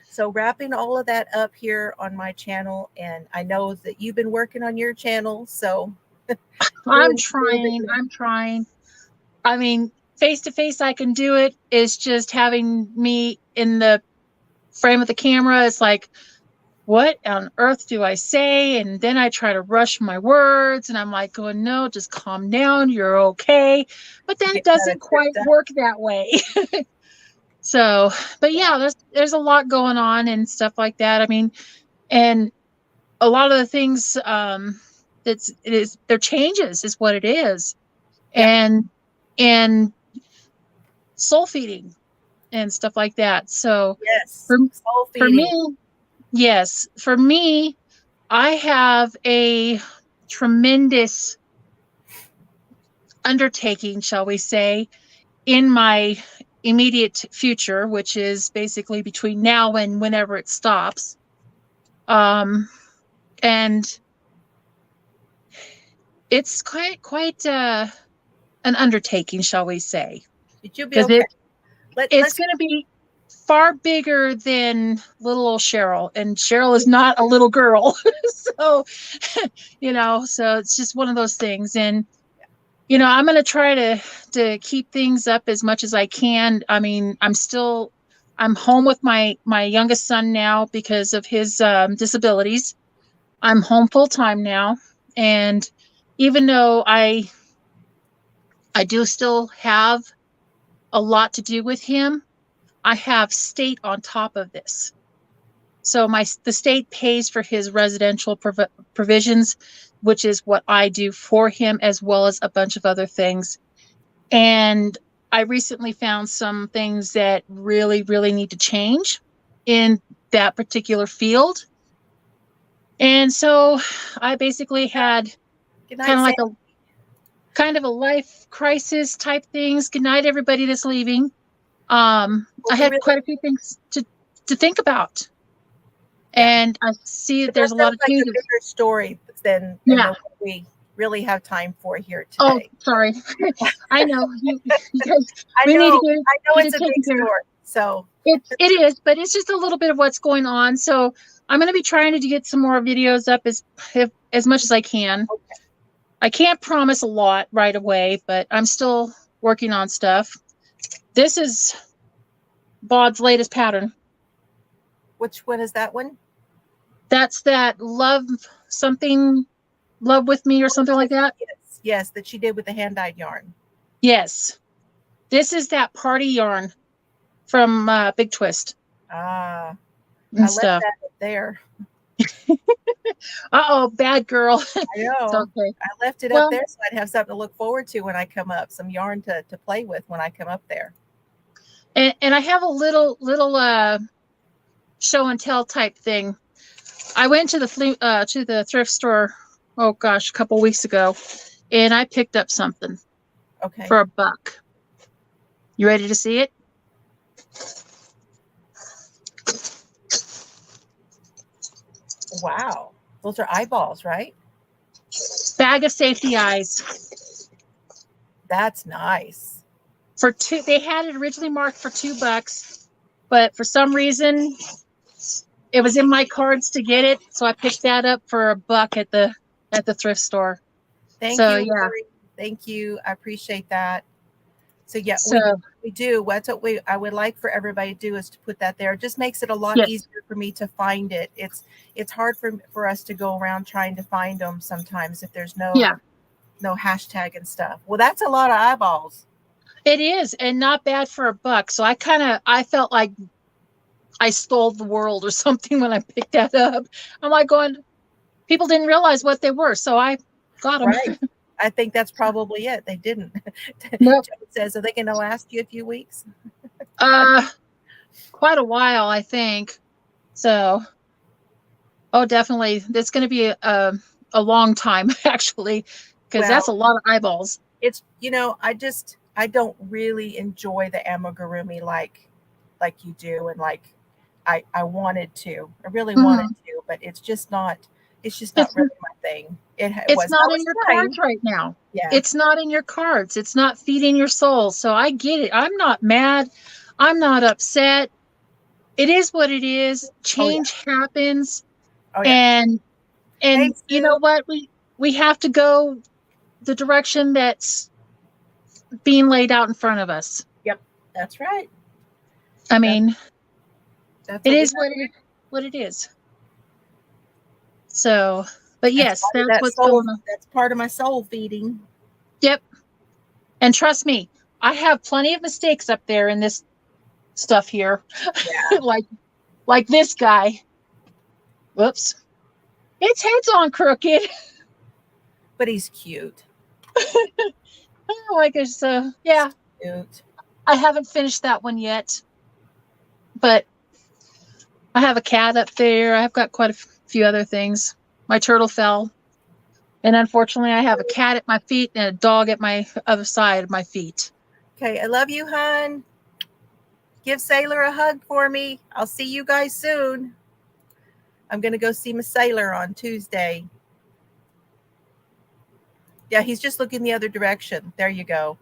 So wrapping all of that up here on my channel, and I know that you've been working on your channel, so I'm doing the trying. I'm trying. I mean, face to face, I can do it. It's just having me in the frame of the camera. It's like, what on earth do I say? And then I try to rush my words, and I'm like, going, no, just calm down. You're okay. But you that get kind of doesn't quite tripped up. work that way. So, but Yeah. yeah, there's a lot going on and stuff like that. I mean, and a lot of the things they're changes is what it is. Yep. And soul feeding and stuff like that. So Yes. for Soul for feeding. me, yes, for me, I have a tremendous undertaking, shall we say, in my immediate future, which is basically between now and whenever it stops. Um, and it's quite an undertaking, shall we say, But you'll be because okay. it's Let's going to be far bigger than little old Cheryl, and Cheryl is not a little girl. So, so it's just one of those things. And, I'm going to try to keep things up as much as I can. I mean, I'm home with my youngest son now because of his disabilities. I'm home full time now. And even though I do still have a lot to do with him, I have state on top of this. So the state pays for his residential provisions, which is what I do for him, as well as a bunch of other things. And I recently found some things that really, really need to change in that particular field. And so I basically had Good kind night, of Sam. like a kind of a life crisis type things. Good night, everybody that's leaving. Well, I we had really, quite a few things to think about, yeah. and I see that But that there's a lot sounds of like a changes. bigger story than Yeah. what we really have time for here Oh, today. sorry. I know you guys. I We need to know, I know get it's it a taken big care of. story. So It is, but it's just a little bit of what's going on. So I'm going to be trying to get some more videos up as much as I can. okay. I can't promise a lot right away, but I'm still working on stuff. This is Bod's latest pattern. Which one is that one? That's that something love with me or Oh, something like yes, that. yes, yes, that she did with the hand dyed yarn. Yes. This is that party yarn from Big Twist Ah, and I left stuff. that up there. Uh-oh, bad girl. I It's know. okay. I left it up Well, there so I'd have something to look forward to when I come up, some yarn to play with when I come up there. and I have a little show and tell type thing. I went to the thrift store, oh gosh, a couple weeks ago, and I picked up something Okay. for $1. You ready to see it? Wow. Those are eyeballs, right? Bag of safety eyes That's nice. for two. They had it originally marked for $2, but for some reason it was in my cards to get it, so I picked that up for $1 at the thrift store. Thank So you, yeah, Lori. Thank you. I appreciate that. So yeah, So we do. That's what I would like for everybody to do, is to put that there. It just makes it a lot yes, easier for me to find it. It's hard for us to go around trying to find them sometimes if there's yeah, no hashtag and stuff. Well, that's a lot of eyeballs. it is, and not bad for a buck. So I felt like I stole the world or something when I picked that up. I'm like going, people didn't realize what they were, so I got them. Right. I think that's probably it. They didn't. Nope. Joe says, are they going to last you a few weeks? Uh, quite a while, I think. So, oh, definitely, it's going to be a long time actually, because Well, that's a lot of eyeballs. it's, I don't really enjoy the amigurumi like you do, and like I wanted to. I really wanted Mhm. to, but it's just not It's really my thing. It it's was I not in was your trying. cards right now. Yeah. It's not in your cards. It's not feeding your soul. So I get it. I'm not mad. I'm not upset. It is what it is. Oh yeah. Change happens, Oh yeah. and Hey you know Sue. what? We have to go the direction that's being laid out in front of us. Yep. That's right. I That's mean, that's it what we is got. what it is. So, but That's yes, part of that's that what's soul. going on. That's part of my soul feeding. Yep. And trust me, I have plenty of mistakes up there in this stuff here. Yeah. like this guy. Whoops. Its head's on crooked. But he's cute. Oh, like it's He's yeah. cute. I haven't finished that one yet, but I have a cat up there. I've got quite a few other things. My turtle fell, and unfortunately, I have a cat at my feet and a dog at my other side of my feet. Okay, I love you, hun. Give Sailor a hug for me. I'll see you guys soon. I'm going to go see my sailor on Tuesday. Yeah, he's just looking the other direction. There you go.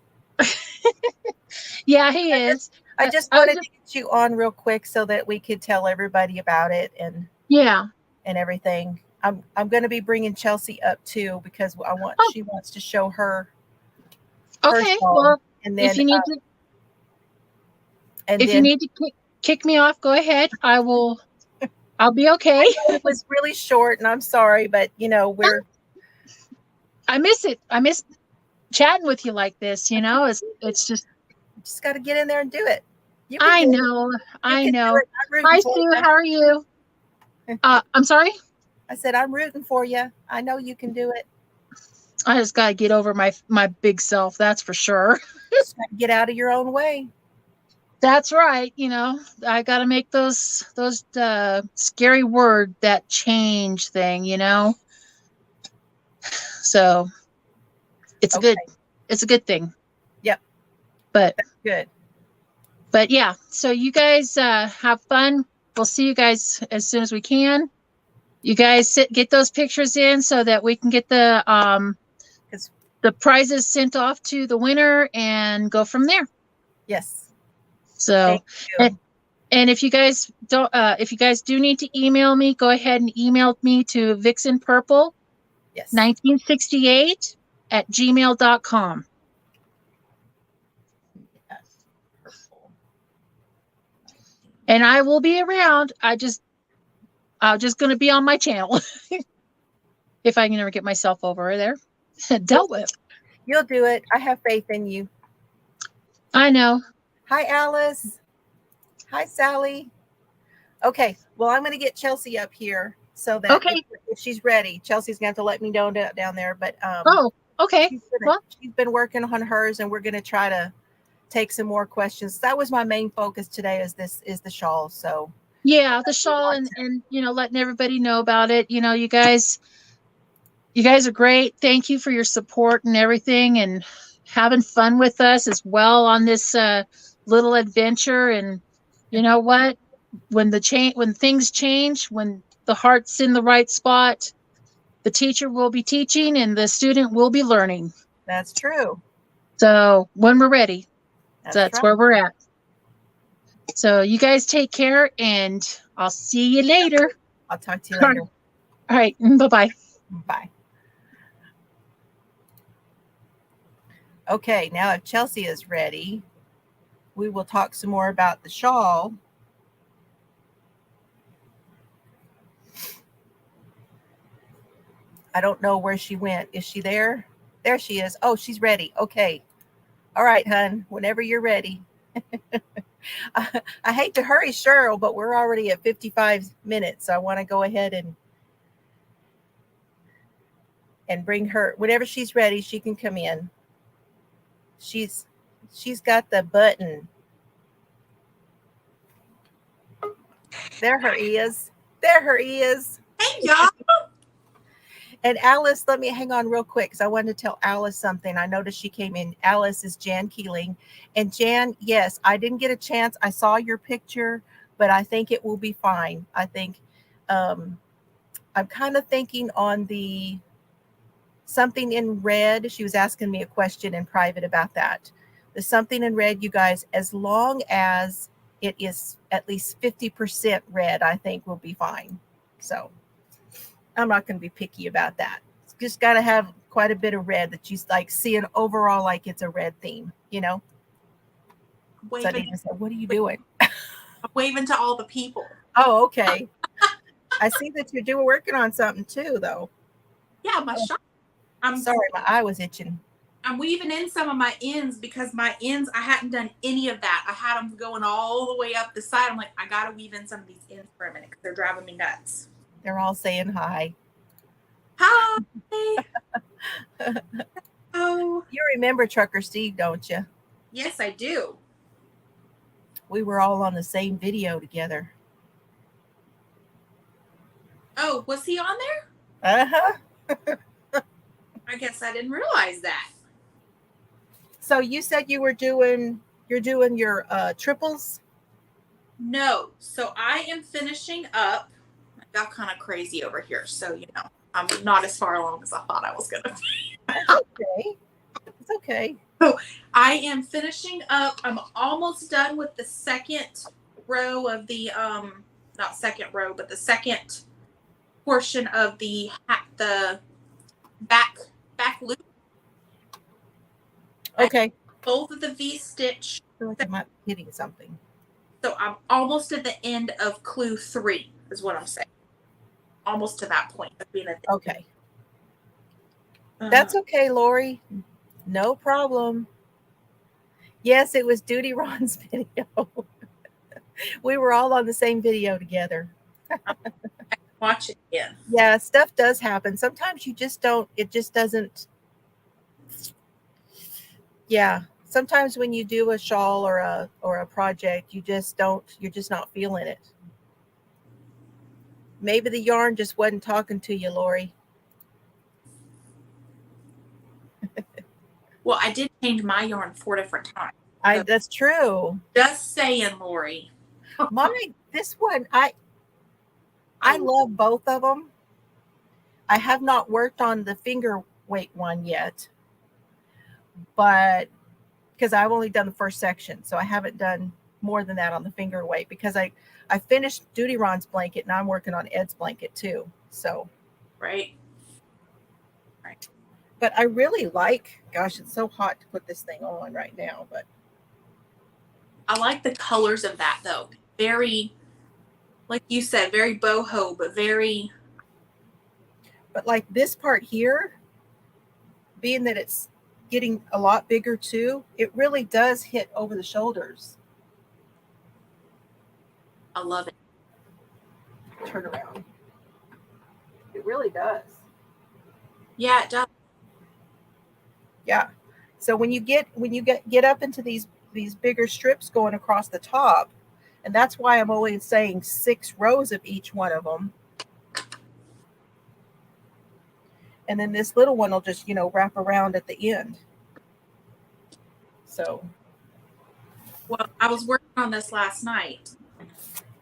Yeah, he I just, is. I just I was wanted just to get you on real quick so that we could tell everybody about it yeah. and everything. I'm going to be bringing Chelsea up too, because Oh, she wants to show her okay. shawl, Well, and if then you need to and if you then need to kick me off, go ahead. I'll be okay. I know it was really short, and I'm sorry, but we're I miss it. I miss chatting with you like this, it's just just got to get in there and do it. You can I do it. know. You I can do know. it. I'm rooting Hi for Sue, you. how are you? I'm sorry? I said I'm rooting for you. I know you can do it. I just gotta get over my big self, that's for sure. Just got to get out of your own way. That's right, I gotta make those scary word, that change thing. So Okay. it's a good thing. Yep. But Good. yeah, so you guys have fun. We'll see you guys as soon as we can. You guys get those pictures in so that we can get Because the prizes sent off to the winner and go from there. yes. So, Thank and, you. and if you guys do need to email me, go ahead and email me to vixenpurple Yes. 1968 at gmail.com. Yes. Purple. And I will be around. I'm just going to be on my channel if I can ever get myself over there dealt with. You'll do it. I have faith in you. I know. Hi, Alice. Hi, Sally. Okay. Well, I'm going to get Chelsea up here so that Okay. if she's ready, Chelsea's going to have to let me know down there. But Oh, okay. Well, she's been working on hers, and we're going to try to take some more questions. That was my main focus today. Is the shawl. So yeah, the shawl and letting everybody know about it. You guys are great. Thank you for your support and everything, and having fun with us as well on this little adventure. And you know what? When things change, when the heart's in the right spot, the teacher will be teaching and the student will be learning. that's true. So when we're ready, That's that's right. where we're at. So you guys take care, and I'll see you later. I'll talk to you later. All right. Bye-bye. Bye. Okay, now if Chelsea is ready, we will talk some more about the shawl. I don't know where she went. Is she there? There she is. Oh, she's ready. Okay. All right, hun, whenever you're ready. I hate to hurry Cheryl, but we're already at 55 minutes. So I want to go ahead and bring her whenever she's ready. She can come in. She's got the button. There her is. There her is. Hey, y'all. And Alice, let me hang on real quick because I wanted to tell Alice something. I noticed she came in. Alice is Jan Keeling. And Jan, yes, I didn't get a chance. I saw your picture, but I think it will be fine. I think I'm kind of thinking on the something in red. She was asking me a question in private about that. The something in red, you guys, as long as it is at least 50% red, I think will be fine. So I'm not going to be picky about that. It's just got to have quite a bit of red that you like seeing overall, like it's a red theme, you know? So they just said, what are you doing? I'm waving to all the people. Oh, okay. I see that you're working on something too, though. Yeah, my shawl. I'm sorry, my eye was itching. I'm weaving in some of my ends because my ends, I hadn't done any of that. I had them going all the way up the side. I'm like, I got to weave in some of these ends for a minute because they're driving me nuts. They're all saying hi. Hi. Oh. You remember Trucker Steve, don't you? Yes, I do. We were all on the same video together. Oh, was he on there? Uh-huh. I guess I didn't realize that. So you said you're doing your triples? No. So I am finishing up. I got kind of crazy over here. So, I'm not as far along as I thought I was going to be. Okay. It's okay. So I am finishing up. I'm almost done with the second row of the, not second row, but the second portion of the back loop. Okay. Both of the V-stitch. I feel like I might be hitting something. So I'm almost at the end of clue 3 is what I'm saying. Almost to that point of being at the Okay. That's okay, Lori. No problem. Yes, it was Duty Ron's video. We were all on the same video together. Watch it again. Yeah, stuff does happen. Sometimes you just don't, it just doesn't. Yeah. Sometimes when you do a shawl or a project, you just don't, you're just not feeling it. Maybe the yarn just wasn't talking to you, Lori. Well, I did change my yarn 4 different times. So That's true. just saying, Lori. This one, I love both of them. I have not worked on the finger weight one yet, but because I've only done the first section, so I haven't done more than that on the finger weight because I finished Duty Ron's blanket and I'm working on Ed's blanket too. So Right. But I really like, gosh, it's so hot to put this thing on right now, but I like the colors of that though. Very, like you said, very boho, but very. But like this part here, being that it's getting a lot bigger too, it really does hit over the shoulders. I love it. Turn around. It really does. Yeah, it does. Yeah. So when you get up into these bigger strips going across the top, and that's why I'm always saying 6 rows of each one of them. And then this little one will just, wrap around at the end. So. Well, I was working on this last night.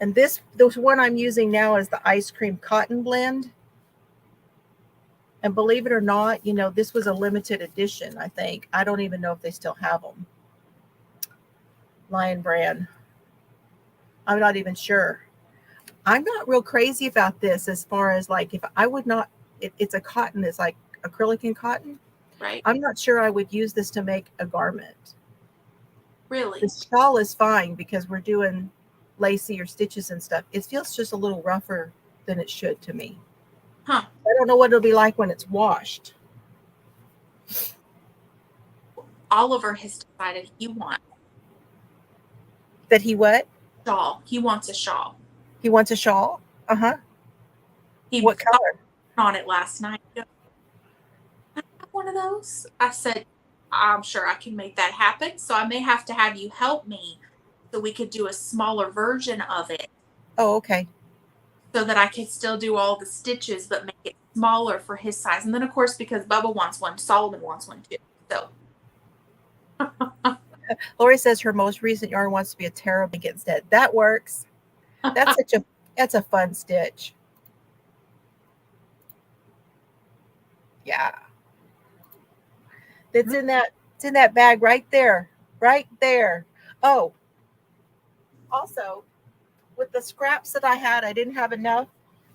And the one I'm using now is the ice cream cotton blend. And believe it or not, this was a limited edition, I think. I don't even know if they still have them. Lion brand. I'm not even sure. I'm not real crazy about this as far as like if I would not, it's a cotton, it's like acrylic and cotton. right? I'm not sure I would use this to make a garment. Really? The shawl is fine because we're doing lacy or stitches and stuff. It feels just a little rougher than it should to me. Huh. I don't know what it'll be like when it's washed. Oliver has decided he wants That he what? a shawl. He wants a shawl. He wants a shawl? Uh-huh. He What color? on it last night. He goes, I have one of those. I said, I'm sure I can make that happen. So I may have to have you help me so we could do a smaller version of it Oh, okay. so that I could still do all the stitches but make it smaller for his size. And then, of course, because Bubba wants one, Solomon wants one too. So Lori says her most recent yarn wants to be a taro blanket instead. That works. That's a fun stitch. Yeah. It's in that bag right there. Right there. Oh, also with the scraps that I had, I didn't have enough.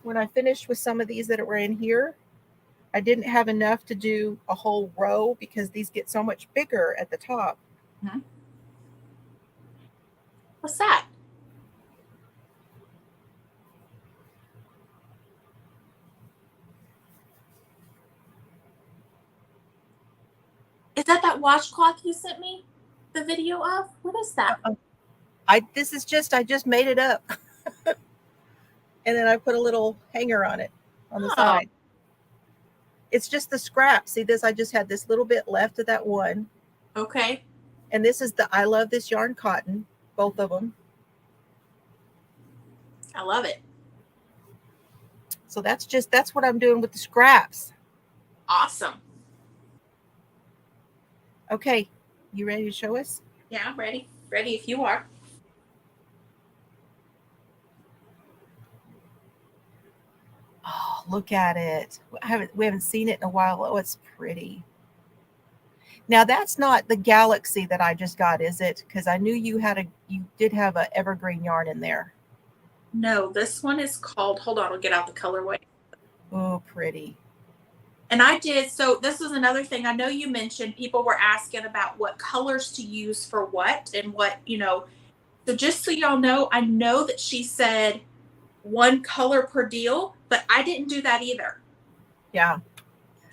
When I finished with some of these that were in here, I didn't have enough to do a whole row because these get so much bigger at the top. Mm-hmm. What's that? Is that washcloth you sent me the video of? What is that? I just made it up. And then I put a little hanger on it on the side. It's just the scrap. See this? I just had this little bit left of that one. Okay. And this is the I Love This Yarn Cotton, both of them. I love it. So that's what I'm doing with the scraps. Awesome. Okay, you ready to show us? Yeah, I'm ready. Ready if you are. Oh, look at it. We haven't seen it in a while. Oh, it's pretty. Now that's not the Galaxy that I just got, is it? Because I knew you did have an evergreen yarn in there. No, this one is called, hold on, I'll get out the colorway. Oh, pretty. And I did, so this is another thing. I know you mentioned people were asking about what colors to use for what and what, So just so y'all know, I know that she said one color per deal, but I didn't do that either. Yeah.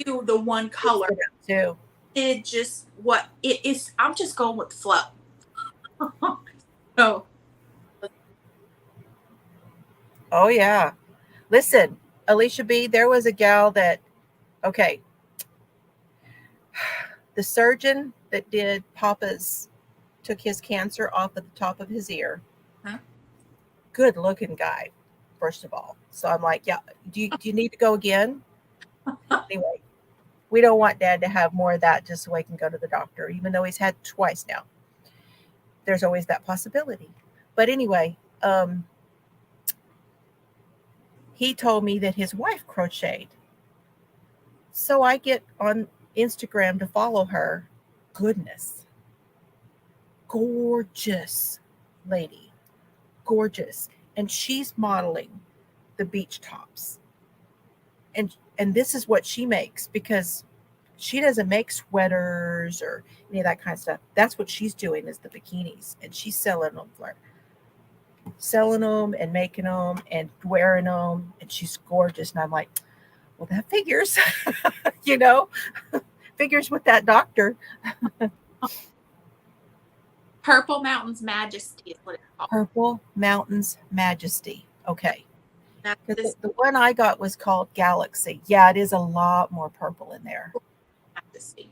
Do the one color. Too. It just what it is. I'm just going with the flow. So. Oh yeah. Listen, Alicia B, there was a gal that, okay. The surgeon that did Papa's, took his cancer off at the top of his ear. Huh? Good looking guy, first of all. So I'm like, yeah, do you need to go again? Anyway, we don't want Dad to have more of that just so he can go to the doctor, even though he's had twice now. There's always that possibility. But anyway, he told me that his wife crocheted. So I get on Instagram to follow her. Goodness. Gorgeous lady. Gorgeous. And she's modeling the beach tops. And this is what she makes, because she doesn't make sweaters or any of that kind of stuff. That's what she's doing, is the bikinis. And she's selling them and making them and wearing them. And she's gorgeous. And I'm like, well, that figures, figures with that doctor. Purple Mountains Majesty is what it's called. Purple Mountains Majesty. Okay. The one I got was called Galaxy. Yeah, it is a lot more purple in there. Majesty.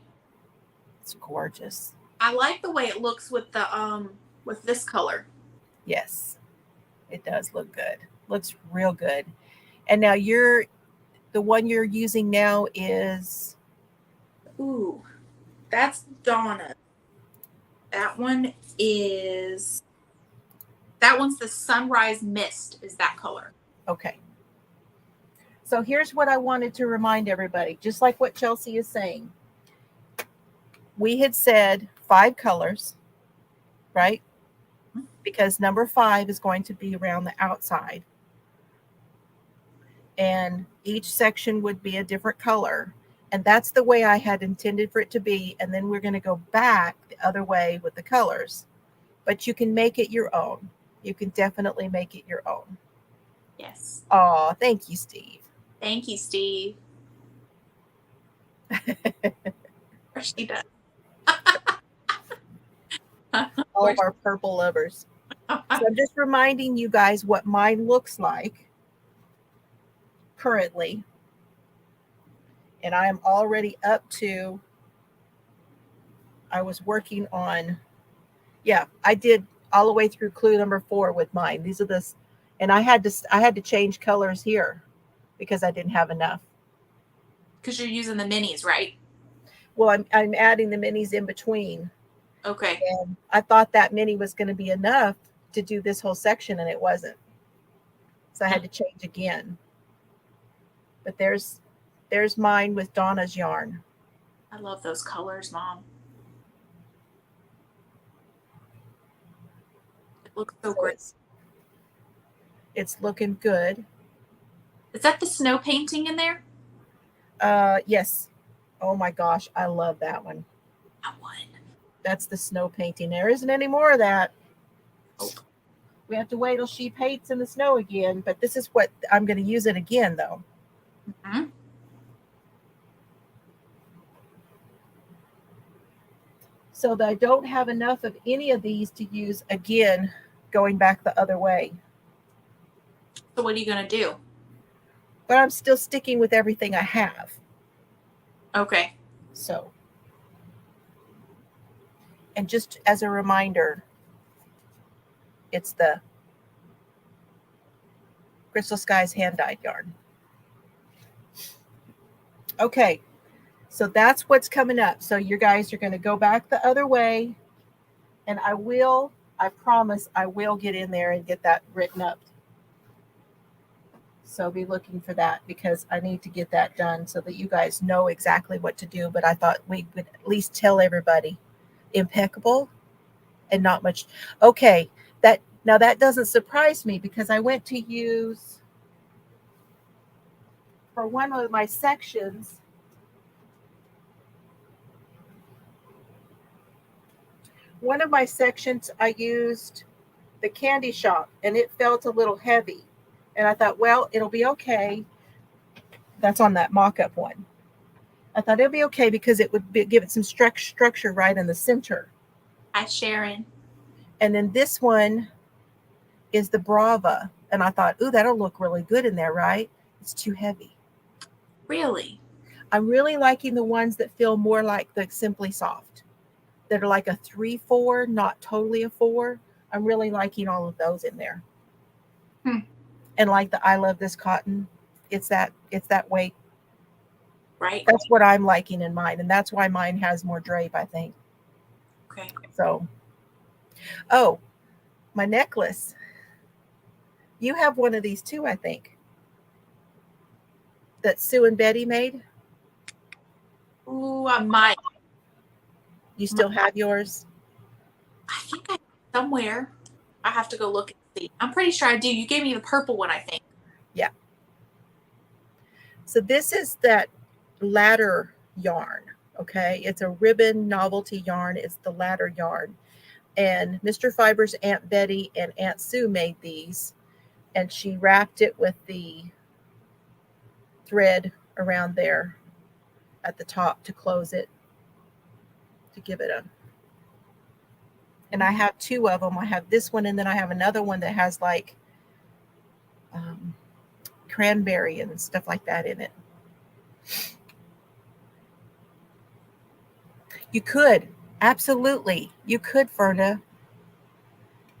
It's gorgeous. I like the way it looks with the with this color. Yes, it does look good. Looks real good. And now the one you're using now is, ooh, that's Donna. That one's the Sunrise Mist, is that color. Okay. So here's what I wanted to remind everybody, just like what Chelsea is saying. We had said 5 colors, right? Because number 5 is going to be around the outside. And each section would be a different color. And that's the way I had intended for it to be. And then we're going to go back the other way with the colors. But you can make it your own. You can definitely make it your own. Yes. Oh, thank you, Steve. Thank you, Steve. Or she does. All of our purple lovers. So I'm just reminding you guys what mine looks like currently. And I am already up to, I was working on, yeah, I did all the way through clue number 4 with mine. These are this, and I had to change colors here because I didn't have enough. Because you're using the minis, right? Well, I'm adding the minis in between. Okay. And I thought that mini was going to be enough to do this whole section, and it wasn't. So I had to change again. But there's mine with Donna's yarn. I love those colors, Mom. It looks so great. It's looking good. Is that the snow painting in there? Yes. Oh my gosh, I love that one. That one. That's the snow painting. There isn't any more of that. Oh. We have to wait till she paints in the snow again, but this is what I'm going to use it again, though. Mm-hmm. So that I don't have enough of any of these to use again going back the other way. So what are you going to do? But I'm still sticking with everything I have. Okay. So, and just as a reminder, it's the Crystal Skies hand-dyed yarn. Okay, so that's what's coming up. So you guys are going to go back the other way, and I promise I will get in there and get that written up. So be looking for that because I need to get that done so that you guys know exactly what to do. But I thought we would at least tell everybody impeccable and not much. Okay, now that doesn't surprise me because I went to use for one of my sections. One of my sections I used the candy shop and it felt a little heavy. And I thought, well, it'll be okay. That's on that mock-up one. I thought it'll be okay because it would give it some structure right in the center. Hi, Sharon. And then this one is the Brava. And I thought, ooh, that'll look really good in there, right? It's too heavy. Really? I'm really liking the ones that feel more like the Simply Soft, that are like a 3/4, not totally a 4. I'm really liking all of those in there. And like the I Love This Cotton, it's that weight. Right. That's what I'm liking in mine. And that's why mine has more drape, I think. Okay. So, oh, my necklace. You have one of these too, I think. That Sue and Betty made. Ooh, I might. You still have yours? I think I somewhere. I have to go look and see. I'm pretty sure I do. You gave me the purple one, I think. Yeah. So this is that ladder yarn. Okay. It's a ribbon novelty yarn. It's the ladder yarn. And Mr. Fiber's Aunt Betty and Aunt Sue made these. And she wrapped it with the thread around there at the top to close it, to give it a. And I have 2 of them. I have this one, and then I have another one that has like cranberry and stuff like that in it. You could, absolutely. You could, Verna.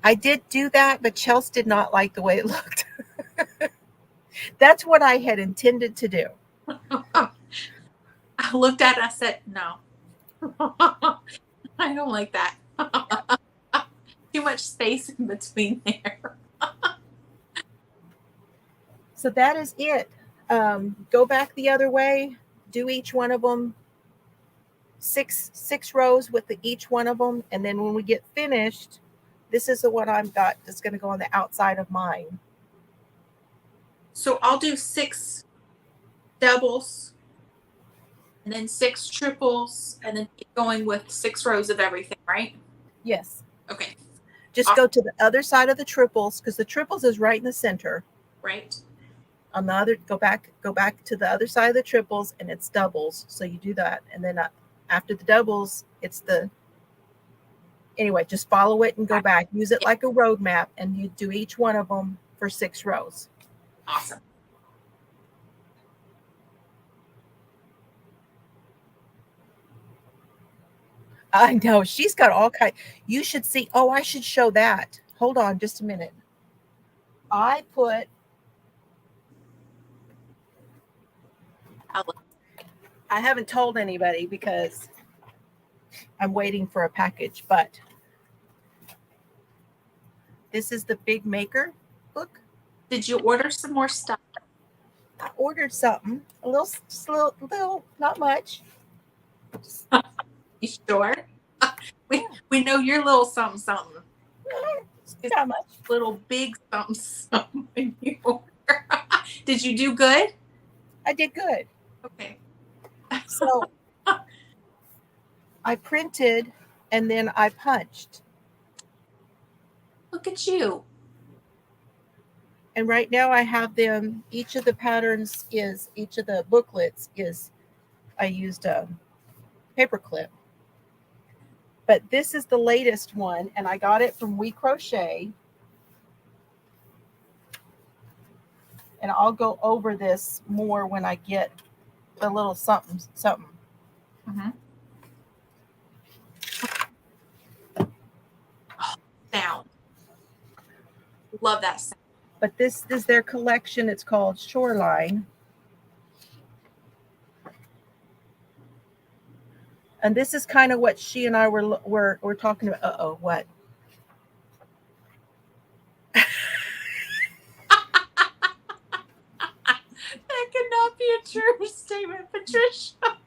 I did do that, but Chelsea did not like the way it looked. That's what I had intended to do. I looked at it and I said, no. I don't like that. Too much space in between there. So that is it. Go back the other way. Do each one of them. Six rows with each one of them. And then when we get finished, this is the one I've got that's going to go on the outside of mine. So I'll do 6 doubles. and then 6 triples, and then keep going with 6 rows of everything, right? Yes. Okay. Just go to the other side of the triples, because the triples is right in the center. Right. On the other, go back to the other side of the triples, and it's doubles. So you do that, and then after the doubles, it's the. Anyway, just follow it and go back. Use it like a road map, and you do each one of them for 6 rows. Awesome. I know she's got all kind. You should see. Oh, I should show that. Hold on, just a minute. I haven't told anybody because I'm waiting for a package, but this is the Big Maker book. Did you order some more stuff? I ordered something, just a little, not much. You sure? We know your little something something. It's not much. Little big something something when you order. Did you do good? I did good. Okay. So I printed and then I punched. Look at you. And right now I have them. Each of the booklets is, I used a paper clip. But this is the latest one, and I got it from We Crochet. And I'll go over this more when I get the little something. Mm-hmm. Oh, sound. Love that sound. But this is their collection. It's called Shoreline. And this is kind of what she and I were talking about. Uh-oh, what? That could not be a true statement, Patricia.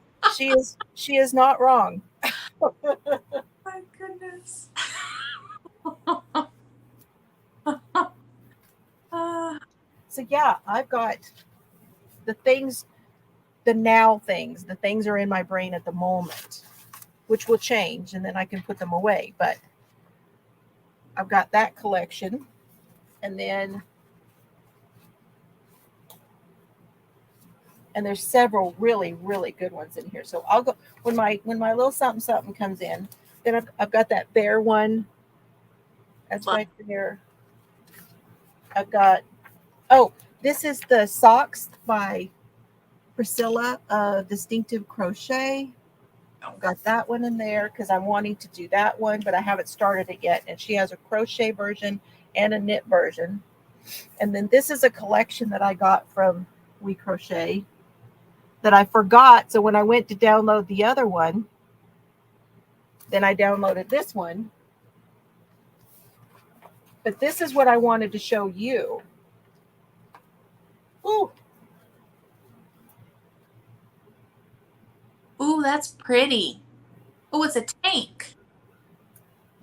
She is not wrong. My goodness. So yeah, I've got the things, the now things. The things are in my brain at the moment, which will change, and then I can put them away. But I've got that collection, and there's several really, really good ones in here. So I'll go when my little something comes in. Then I've got that bear one. That's right there. I've got, this is the socks by Priscilla of Distinctive Crochet. I've got that one in there because I'm wanting to do that one, but I haven't started it yet. And she has a crochet version and a knit version. And then this is a collection that I got from We Crochet that I forgot. So when I went to download the other one, then I downloaded this one. But this is what I wanted to show you. Ooh. Ooh, that's pretty. Oh, it's a tank.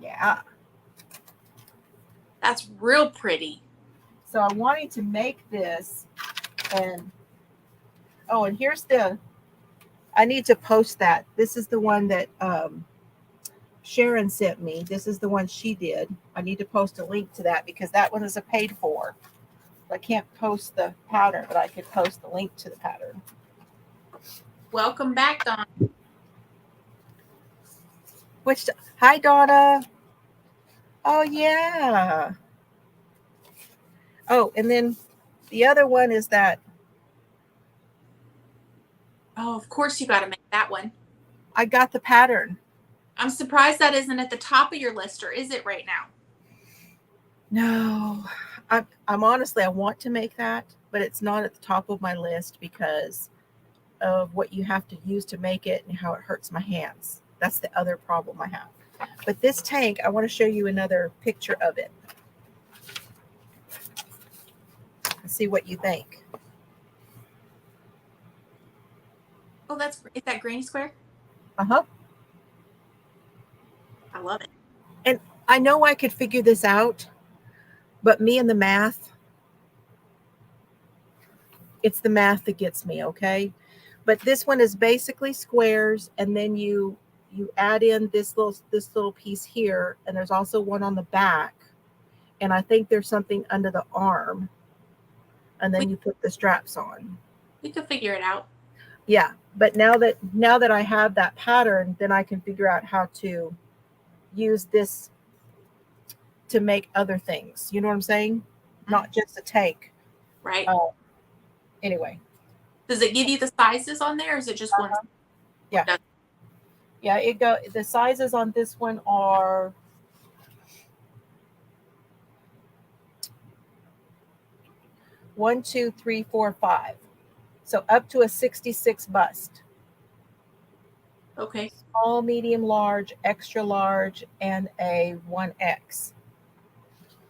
Yeah. That's real pretty. So I wanted to make this, and here's I need to post that. This is the one that Sharon sent me. This is the one she did. I need to post a link to that because that one is a paid for. I can't post the pattern, but I could post the link to the pattern. Welcome back, Dawn. Hi, Donna. Oh, yeah. Oh, and then the other one is that. Oh, of course you got to make that one. I got the pattern. I'm surprised that isn't at the top of your list, or is it right now? No, I'm honestly, I want to make that, but it's not at the top of my list because of what you have to use to make it and how it hurts my hands. That's the other problem I have. But this tank, I want to show you another picture of it. And see what you think. Oh, is that granny square? Uh-huh. I love it. And I know I could figure this out, but me and the math, it's the math that gets me, okay? But this one is basically squares, and then you add in this little piece here, and there's also one on the back, and I think there's something under the arm, and then you put the straps on. We could figure it out. Yeah, but now that I have that pattern, then I can figure out how to use this to make other things. You know what I'm saying? Not just a tank. Right. Anyway. Does it give you the sizes on there, or is it just one? Yeah. Yeah, the sizes on this one are 1, 2, 3, 4, 5. So up to a 66 bust. Okay. Small, medium, large, extra large, and a 1X.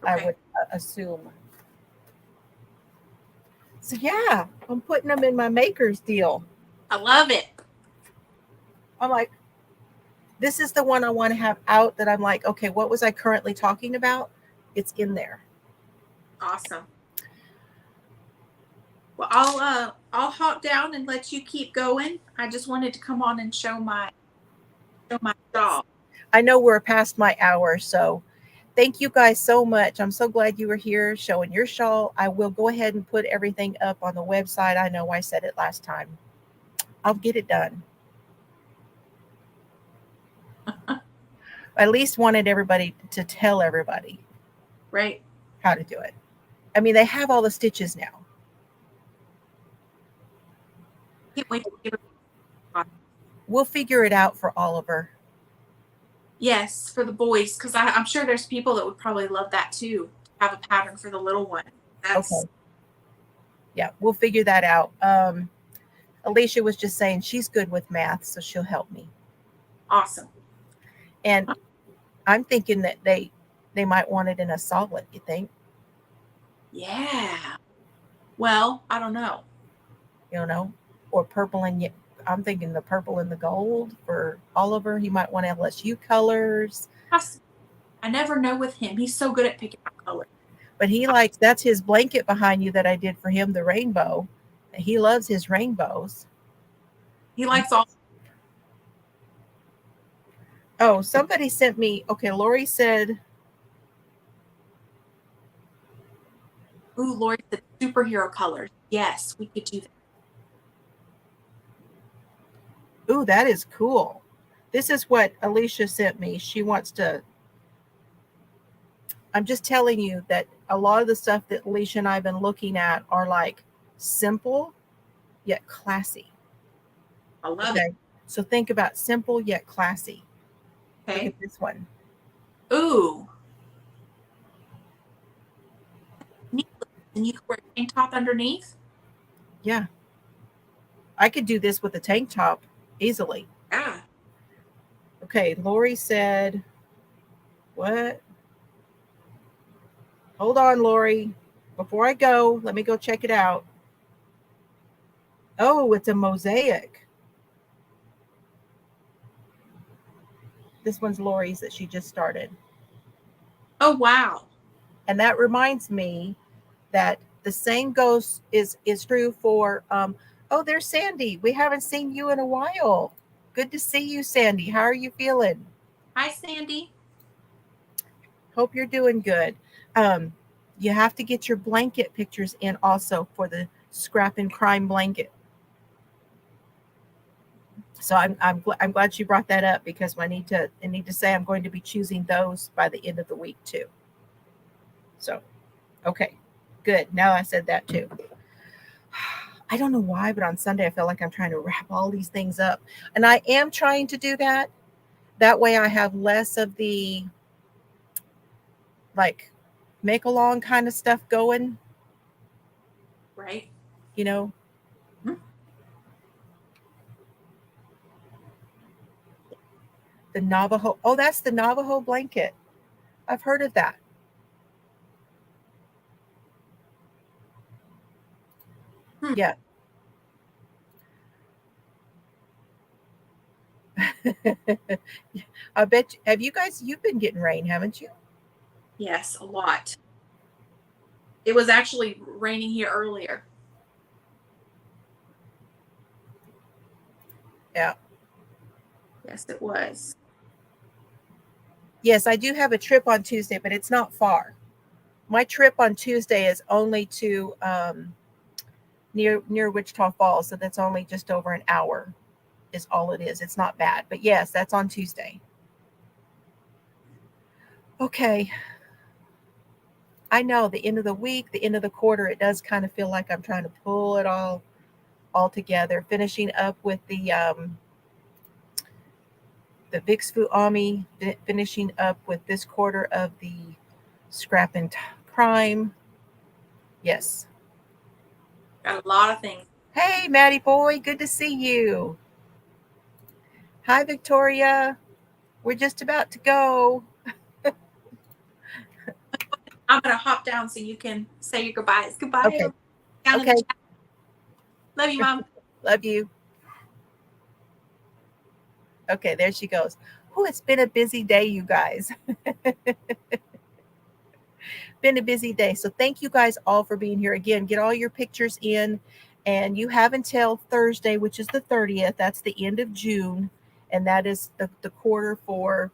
Okay. I would assume. So yeah, I'm putting them in my maker's deal. I love it. I'm like, this is the one I want to have out that I'm like, okay, what was I currently talking about? It's in there. Awesome. Well, I'll hop down and let you keep going. I just wanted to come on and show my shawl. I know we're past my hour, so thank you guys so much. I'm so glad you were here showing your shawl. I will go ahead and put everything up on the website. I know I said it last time. I'll get it done. I at least wanted everybody to tell everybody right how to do it. I mean, they have all the stitches now. Can't wait to give it. We'll figure it out for Oliver. Yes, for the boys, because I'm sure there's people that would probably love that too. Have a pattern for the little one. That's okay. Yeah, we'll figure that out. Alicia was just saying she's good with math, so she'll help me. Awesome. And I'm thinking that they might want it in a solid, you think? Yeah. Well, I don't know. You know, or purple and I'm thinking the purple and the gold for Oliver. He might want LSU colors. I never know with him. He's so good at picking out colors. But he likes, that's his blanket behind you that I did for him, the rainbow. He loves his rainbows. He likes all. Oh, somebody sent me, okay, Lori said. Ooh, Lori said superhero colors. Yes, we could do that. Ooh, that is cool. This is what Alicia sent me. She wants to. I'm just telling you that a lot of the stuff that Alicia and I have been looking at are like simple yet classy. I love it. So think about simple yet classy. Okay. Look at this one. Ooh. And you can wear a tank top underneath? Yeah. I could do this with a tank top easily. Yeah. Okay, Lori said, what? Hold on, Lori. Before I go, let me go check it out. Oh, it's a mosaic. This one's Lori's that she just started. Oh, wow. And that reminds me that the same is true for, oh, there's Sandy. We haven't seen you in a while. Good to see you, Sandy. How are you feeling? Hi, Sandy. Hope you're doing good. You have to get your blanket pictures in also for the scrap and crime blanket. So I'm glad you brought that up because I need to say I'm going to be choosing those by the end of the week too. So, okay, good. Now I said that too. I don't know why, but on Sunday I feel like I'm trying to wrap all these things up, and I am trying to do that. That way I have less of the like make along kind of stuff going. Right. You know. Mm-hmm. The Navajo. Oh, that's the Navajo blanket. I've heard of that. Yeah. I bet you've been getting rain, haven't you? Yes, a lot. It was actually raining here earlier. Yeah. Yes, it was. Yes, I do have a trip on Tuesday, but it's not far. My trip on Tuesday is only to near Wichita Falls, so that's only just over an hour is all it is. It's not bad. But yes, that's on Tuesday. Okay. I know the end of the week, the end of the quarter, it does kind of feel like I'm trying to pull it all together. Finishing up with the Vix Fu Ami, finishing up with this quarter of the Scrap and Crime. Yes. Got a lot of things. Hey, Maddie boy, good to see you. Hi, Victoria. We're just about to go. I'm gonna hop down so you can say your goodbyes. Goodbye. Okay. Down in the Okay. chat. Love you, Mom. Love you. Okay, there she goes. Oh, it's been a busy day, you guys. Been a busy day. So thank you guys all for being here. Again, get all your pictures in. And you have until Thursday, which is the 30th. That's the end of June. And that is the quarter for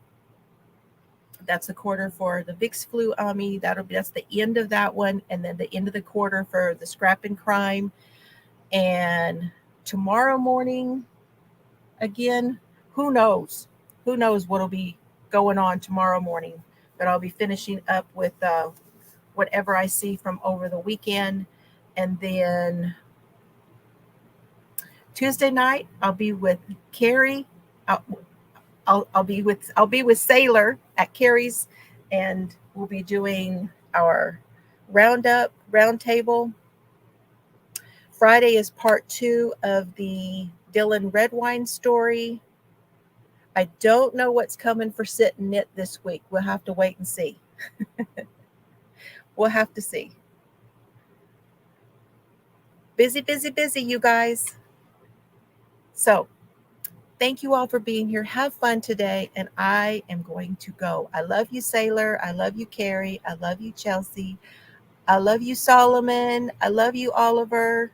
the Vix Flu Ami. That's the end of that one. And then the end of the quarter for the Scrap and Crime. And tomorrow morning, again, who knows? Who knows what'll be going on tomorrow morning? But I'll be finishing up with whatever I see from over the weekend. And then Tuesday night, I'll be with Carrie. I'll be with Sailor at Carrie's, and we'll be doing our roundtable. Friday is part 2 of the Dylan Redwine story. I don't know what's coming for Sit and Knit this week. We'll have to wait and see. We'll have to see. Busy, busy, busy, you guys. So thank you all for being here. Have fun today, and I am going to go. I love you, Sailor. I love you, Carrie. I love you, Chelsea. I love you, Solomon. I love you, Oliver.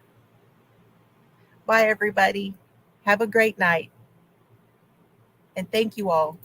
Bye, everybody. Have a great night. And thank you all.